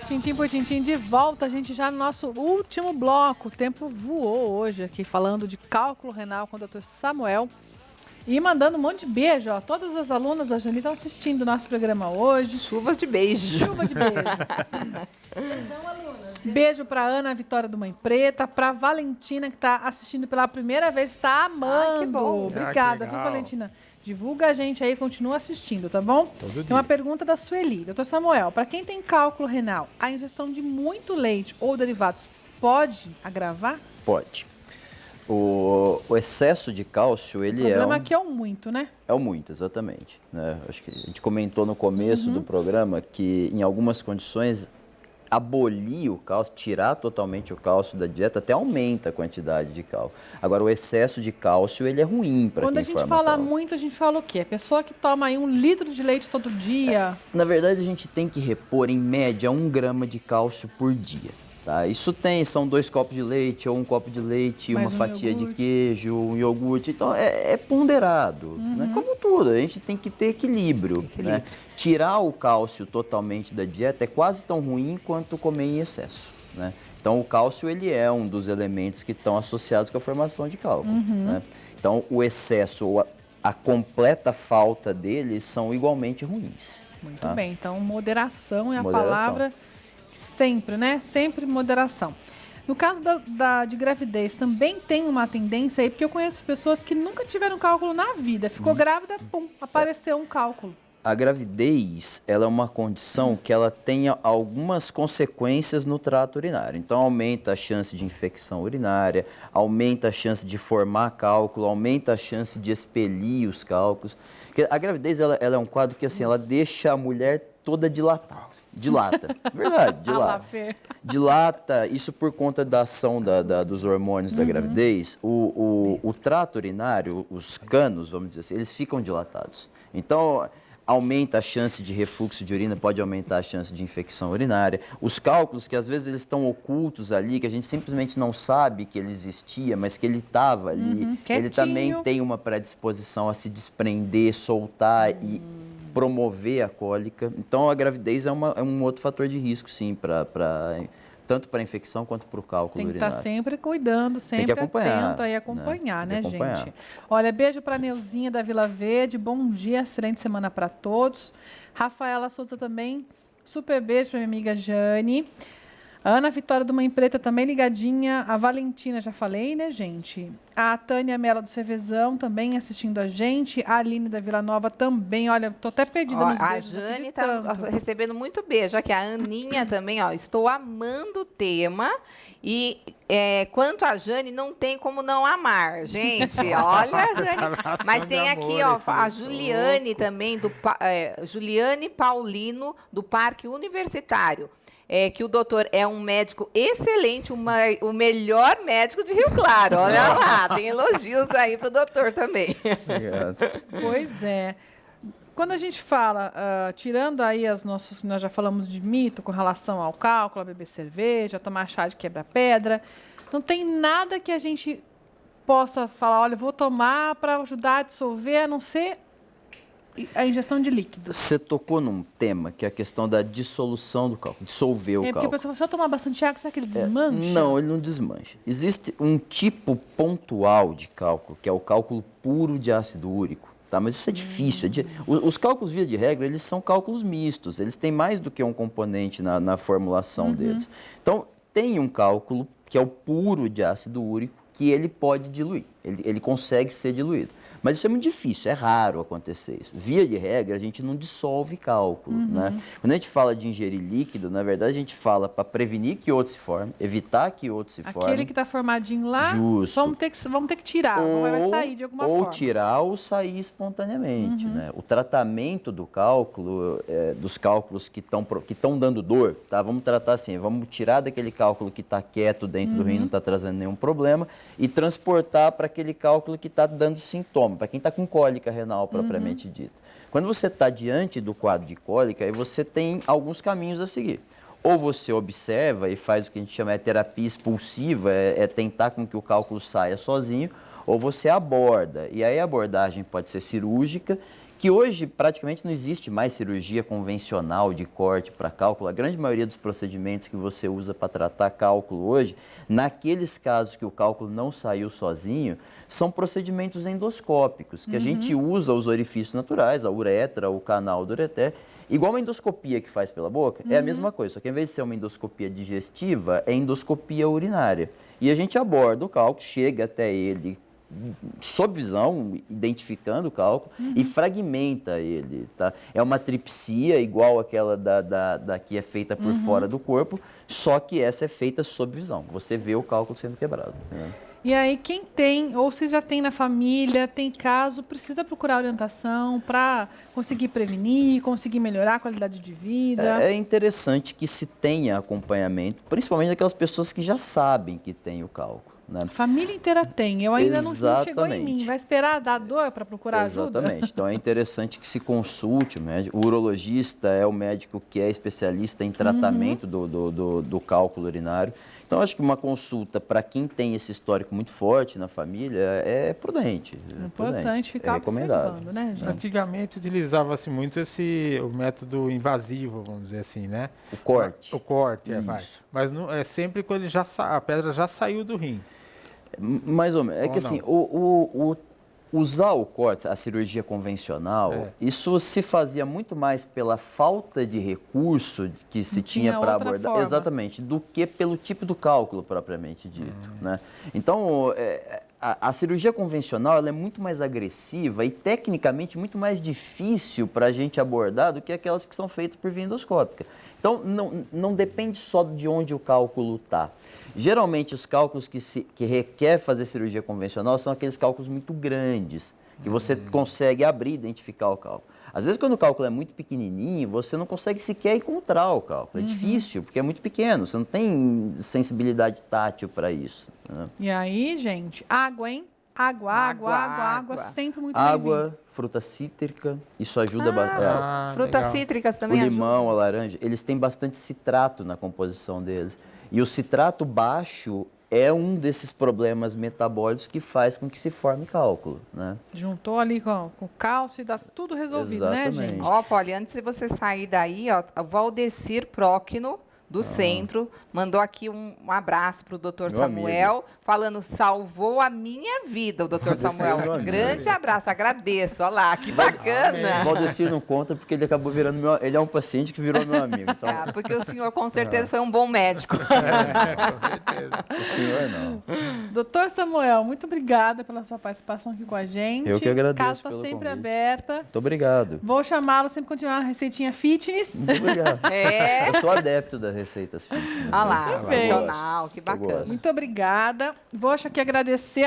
Tintim por tintim de volta, a gente já no nosso último bloco. O tempo voou hoje aqui falando de cálculo renal com o Dr. Samuel. E mandando um monte de beijo, ó. Todas as alunas da Jane estão assistindo o nosso programa hoje. Chuvas de beijo. Chuva de beijo. Então, alunas, beijo pra Ana Vitória do Mãe Preta, pra Valentina, que tá assistindo pela primeira vez, tá amando. que bom. Obrigada, que viu, legal. Valentina? Divulga a gente aí, continua assistindo, tá bom? Todo Tem dia. uma pergunta da Sueli. Doutor Samuel, para quem tem cálculo renal, a ingestão de muito leite ou derivados pode agravar? Pode. O excesso de cálcio, O ele problema aqui é o muito, né? é o muito, exatamente. Né? Acho que a gente comentou no começo do programa que, em algumas condições, abolir o cálcio, tirar totalmente o cálcio da dieta, até aumenta a quantidade de cálcio. Agora, o excesso de cálcio, ele é ruim para Quando quem a gente forma fala cálcio. muito, a gente fala o quê? A pessoa que toma aí 1 litro de leite todo dia. Na verdade, a gente tem que repor, em média, 1 grama de cálcio por dia. Tá? Isso são 2 copos de leite, ou 1 copo de leite, Mais uma um fatia iogurte. de queijo, um iogurte. Então, é ponderado. Né? Como tudo, a gente tem que ter equilíbrio. Né? Tirar o cálcio totalmente da dieta é quase tão ruim quanto comer em excesso. Né? Então, o cálcio ele é um dos elementos que estão associados com a formação de cálculo. Né? Então, o excesso ou a completa falta dele são igualmente ruins. Muito tá? bem, então moderação é a Moderação. palavra sempre, né? Sempre moderação. No caso de gravidez, também tem uma tendência aí, porque eu conheço pessoas que nunca tiveram cálculo na vida. Ficou grávida, pum, apareceu um cálculo. A gravidez, ela é uma condição que ela tem algumas consequências no trato urinário. Então, aumenta a chance de infecção urinária, aumenta a chance de formar cálculo, aumenta a chance de expelir os cálculos. Porque a gravidez, ela é um quadro que, assim, ela deixa a mulher toda dilatada. Dilata, verdade, dilata. Dilata, isso por conta da ação dos hormônios da gravidez. O trato urinário, os canos, vamos dizer assim, eles ficam dilatados. Então, aumenta a chance de refluxo de urina, pode aumentar a chance de infecção urinária. Os cálculos, que às vezes eles estão ocultos ali, que a gente simplesmente não sabe que ele existia, mas que ele estava ali, ele também tem uma predisposição a se desprender, soltar e promover a cólica. Então, a gravidez é um outro fator de risco, sim, tanto para a infecção quanto para o cálculo urinário. Tem que estar sempre cuidando, sempre atento aí acompanhar, né, gente? Olha, beijo para a Neuzinha da Vila Verde, bom dia, excelente semana para todos. Rafaela Souza também, super beijo para minha amiga Jane. A Ana Vitória do Mãe Preta também ligadinha. A Valentina, já falei, né, gente? A Tânia Mello do Cervezão também assistindo a gente. A Aline da Vila Nova também. Olha, tô até perdida nos beijos. A Jane tá recebendo muito beijo. Aqui, a Aninha também, ó. Estou amando o tema. E quanto a Jane, não tem como não amar, gente. Olha, Jane. Mas tem aqui, ó, a Juliane também, Juliane Paulino, do Parque Universitário. Que o doutor é um médico excelente, o melhor médico de Rio Claro. Olha lá, tem elogios aí para o doutor também. Obrigado. Pois é. Quando a gente fala, tirando aí nós já falamos de mito com relação ao cálculo, a beber cerveja, a tomar chá de quebra-pedra, não tem nada que a gente possa falar, olha, vou tomar para ajudar a dissolver, a não ser a ingestão de líquidos. Você tocou num tema que é a questão da dissolução do cálculo, dissolver o cálculo. Porque a pessoa, se eu tomar bastante água, será que ele desmancha? Não, ele não desmancha. Existe um tipo pontual de cálculo, que é o cálculo puro de ácido úrico. Tá? Mas isso é difícil. Os cálculos, via de regra, eles são cálculos mistos. Eles têm mais do que um componente na formulação deles. Então, tem um cálculo que é o puro de ácido úrico, que ele pode diluir. Ele consegue ser diluído. Mas isso é muito difícil, é raro acontecer isso. Via de regra, a gente não dissolve cálculo, né? Quando a gente fala de ingerir líquido, na verdade, a gente fala para prevenir que outro se forme, evitar que outro se forme. Aquele que está formadinho lá, Justo. Vamos ter que tirar, vai sair de alguma forma. Ou tirar ou sair espontaneamente, né? O tratamento do cálculo, dos cálculos que estão dando dor, tá? Vamos tratar assim, vamos tirar daquele cálculo que está quieto dentro do rim, não está trazendo nenhum problema, e transportar para aquele cálculo que está dando sintoma, para quem está com cólica renal propriamente dita. Quando você está diante do quadro de cólica, aí você tem alguns caminhos a seguir. Ou você observa e faz o que a gente chama de terapia expulsiva, é tentar com que o cálculo saia sozinho, ou você aborda. E aí a abordagem pode ser cirúrgica, que hoje praticamente não existe mais cirurgia convencional de corte para cálculo. A grande maioria dos procedimentos que você usa para tratar cálculo hoje, naqueles casos que o cálculo não saiu sozinho, são procedimentos endoscópicos, que a gente usa os orifícios naturais, a uretra, o canal do ureter, igual uma endoscopia que faz pela boca, é a mesma coisa, só que ao invés de ser uma endoscopia digestiva, é endoscopia urinária. E a gente aborda o cálculo, chega até ele, sob visão, identificando o cálculo e fragmenta ele, tá? É uma tripsia igual aquela da que é feita por fora do corpo, só que essa é feita sob visão. Você vê o cálculo sendo quebrado. Né? E aí, quem tem, ou se já tem na família, tem caso, precisa procurar orientação para conseguir prevenir, conseguir melhorar a qualidade de vida. É interessante que se tenha acompanhamento, principalmente aquelas pessoas que já sabem que tem o cálculo. Né? A família inteira tem, eu ainda não chegou em mim. Vai esperar dar dor para procurar ajuda? Exatamente. Então é interessante que se consulte o médico. O urologista é o médico que é especialista em tratamento do cálculo urinário. Então acho que uma consulta para quem tem esse histórico muito forte na família é prudente. É importante ficar observando, né, gente? Antigamente utilizava-se muito o método invasivo, vamos dizer assim, né? O corte. O corte, vai. Mas não, é sempre quando a pedra já saiu do rim. Mais ou menos. É que assim, usar o corte, a cirurgia convencional, isso se fazia muito mais pela falta de recurso que se tinha para abordar, exatamente, do que pelo tipo do cálculo propriamente dito. Né? Então, a cirurgia convencional ela é muito mais agressiva e tecnicamente muito mais difícil para a gente abordar do que aquelas que são feitas por via endoscópica. Então, não depende só de onde o cálculo está. Geralmente, os cálculos que requer fazer cirurgia convencional são aqueles cálculos muito grandes, que você consegue abrir, identificar o cálculo. Às vezes, quando o cálculo é muito pequenininho, você não consegue sequer encontrar o cálculo. É difícil, porque é muito pequeno. Você não tem sensibilidade tátil para isso, né? E aí, gente, água, hein? Água, sempre muito bem-vindo. Água, fruta cítrica, isso ajuda bastante. Frutas legal. cítricas O também limão, a laranja, eles têm bastante citrato na composição deles. E o citrato baixo é um desses problemas metabólicos que faz com que se forme cálculo, né? Juntou ali com o cálcio e dá tudo resolvido, né, Exatamente. gente? Ó, Polly, antes de você sair daí, ó, o Valdecir Próquino, do centro, mandou aqui um abraço para o doutor Meu Samuel, falando, salvou a minha vida, o doutor Valdecir, Samuel. meu amigo. Grande abraço, agradeço, olha lá, que bacana. O Valdecir não conta porque ele acabou virando meu... Ele é um paciente que virou meu amigo. Então, Ah, porque o senhor com certeza foi um bom médico. Com certeza. o senhor não. Doutor Samuel, muito obrigada pela sua participação aqui com a gente. Eu que agradeço A casa está pelo sempre convite. aberta. Muito obrigado. Vou chamá-lo sempre continuar uma receitinha fitness. Muito obrigado. É. Eu sou adepto das receitas fitness. Olha lá, Muito bem. profissional, que bacana. gosto. Muito obrigada. Vou aqui agradecer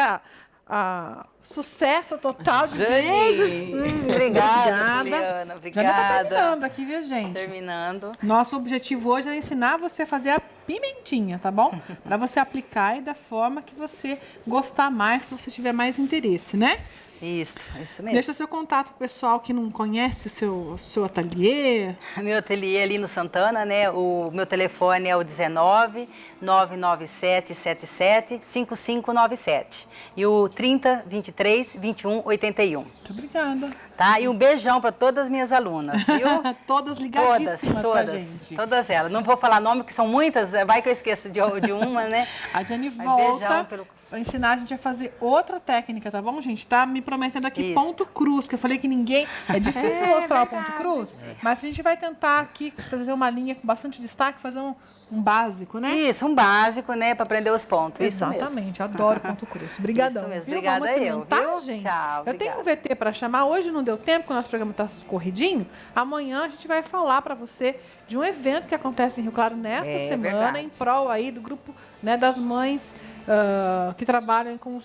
a sucesso total de beijos. Obrigada, Obrigada. Juliana. Já não tá Obrigada. terminando aqui, viu, gente? Terminando. Nosso objetivo hoje é ensinar você a fazer a pimentinha, tá bom? Para você aplicar e da forma que você gostar mais, que você tiver mais interesse, né? Isso mesmo. Deixa seu contato pro pessoal que não conhece o seu ateliê. Meu ateliê ali no Santana, né? O meu telefone é o 19 997 77 5597 e o 30 23 21 81. Muito obrigada. Tá? E um beijão para todas as minhas alunas, viu? Todas ligadíssimas com a gente. Todas elas. Não vou falar nome, que são muitas, vai que eu esqueço de uma, né? A Jane Mas volta beijão pelo- para ensinar a gente a fazer outra técnica, tá bom, gente? Tá me prometendo aqui Isso. ponto cruz, que eu falei que ninguém... É difícil mostrar o ponto cruz, mas a gente vai tentar aqui trazer uma linha com bastante destaque, fazer um básico, né? Isso, um básico, né? Para aprender os pontos. Isso mesmo. Exatamente, adoro ponto cruz. Obrigadão. Isso mesmo, viu? obrigada Vamos eu, experimentar, viu? gente? Tchau, Eu tenho um obrigada. VT para chamar. Hoje não deu tempo, porque o nosso programa está corridinho. Amanhã a gente vai falar para você de um evento que acontece em Rio Claro nessa É semana, verdade. em prol aí do grupo, né, das mães que trabalham com o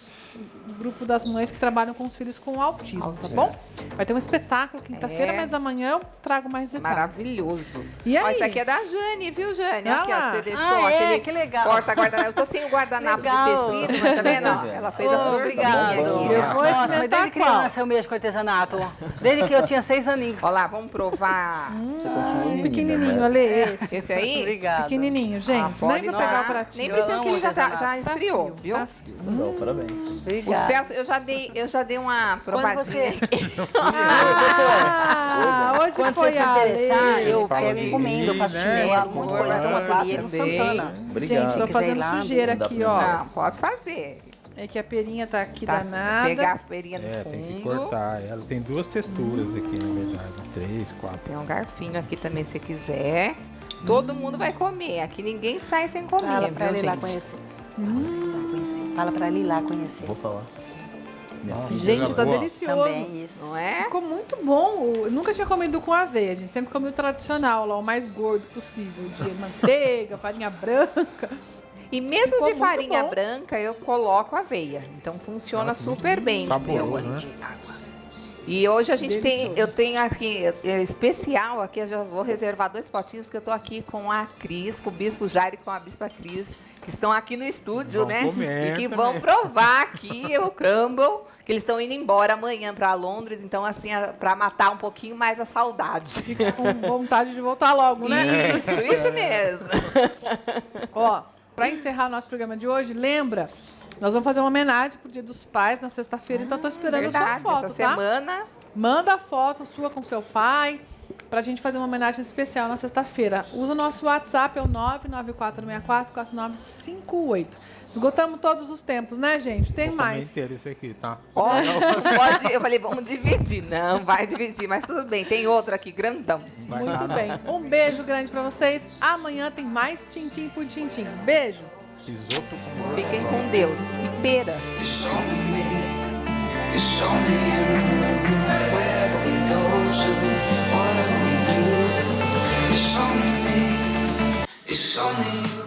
grupo das mães que trabalham com os filhos com autismo, tá bom? Vai ter um espetáculo quinta-feira, É. mas amanhã eu trago mais detalhes. Maravilhoso. E Ó, aí? isso aqui é da Jane, viu, Jane? Ah Aqui, ó, lá. você deixou Ah, é? aquele Que legal. porta-guardanapo. Eu tô sem o guardanapo Legal. de tecido, mas tá vendo? Ó, ela fez a florzinha Obrigada. aqui. Eu ó. vou Nossa, mas experimentar desde qual? criança eu mexo com artesanato. Desde que eu tinha 6 aninhos. Ó lá, vamos provar. Você continua menina, Pequenininho, né? Ale, esse. Esse aí? Obrigada. Pequenininho, gente. pode Nem vou pegar dar. o pratinho. Nem Eu precisa, amo porque ele já artesanato. esfriou, Tá viu? frio. Legal, parabéns. O Obrigada. Celso, eu já dei uma provadinha você- aqui. Hoje Quando foi você se a interessar, Ale. eu Fala pego de encomenda, eu faço né? chinelo, muito Boa, coisa. Tem um ateliê no também. Santana. Obrigado. Gente, tô quiser fazendo ir lá, sujeira dá aqui, pra ó. Não, pode fazer. É que a perinha tá aqui Tá, danada. pegar a feirinha no É, fundo. tem que cortar ela. Tem duas texturas aqui, na verdade. 3, 4. Tem um garfinho aqui também, se quiser. Todo mundo vai comer. Aqui ninguém sai sem comer, Fala pra viu, ele lá gente? conhecer. Fala pra ele lá conhecer. Vou falar. Gente, tá Boa. delicioso. Também, isso. Não é? Ficou muito bom. Eu nunca tinha comido com aveia, gente. Sempre comi o tradicional, lá, o mais gordo possível. De manteiga, farinha branca. E mesmo Ficou de muito farinha bom. branca, eu coloco aveia. Então funciona super bem. Saboroso, meu. né? E hoje a gente Delicioso. eu tenho aqui, especial aqui, eu já vou reservar 2 potinhos, que eu tô aqui com a Cris, com o Bispo Jair e com a Bispa Cris, que estão aqui no estúdio, Vão né? comer E que também. vão provar aqui o crumble, que eles estão indo embora amanhã para Londres, então assim, para matar um pouquinho mais a saudade. Fica com vontade de voltar logo, né? Isso mesmo. Ó, pra encerrar o nosso programa de hoje, lembra? Nós vamos fazer uma homenagem pro Dia dos Pais na sexta-feira, então tô esperando a sua Verdade, foto, essa tá? semana. Manda a foto sua com seu pai pra gente fazer uma homenagem especial na sexta-feira. Usa o nosso WhatsApp, é o 994644958. Esgotamos todos os tempos, né, gente? Tem Vou comer mais. inteiro esse aqui, tá? Ó, não pode, eu falei, vamos dividir. Não, vai dividir, mas tudo bem. Tem outro aqui, grandão. Vai Muito dar, bem. Um beijo grande pra vocês. Amanhã tem mais Tintim por Tintim. Beijo. Risoto com Fiquem com Deus. pera. It's only me, it's only you. Wherever we go to, whatever we do, it's only me, it's only you.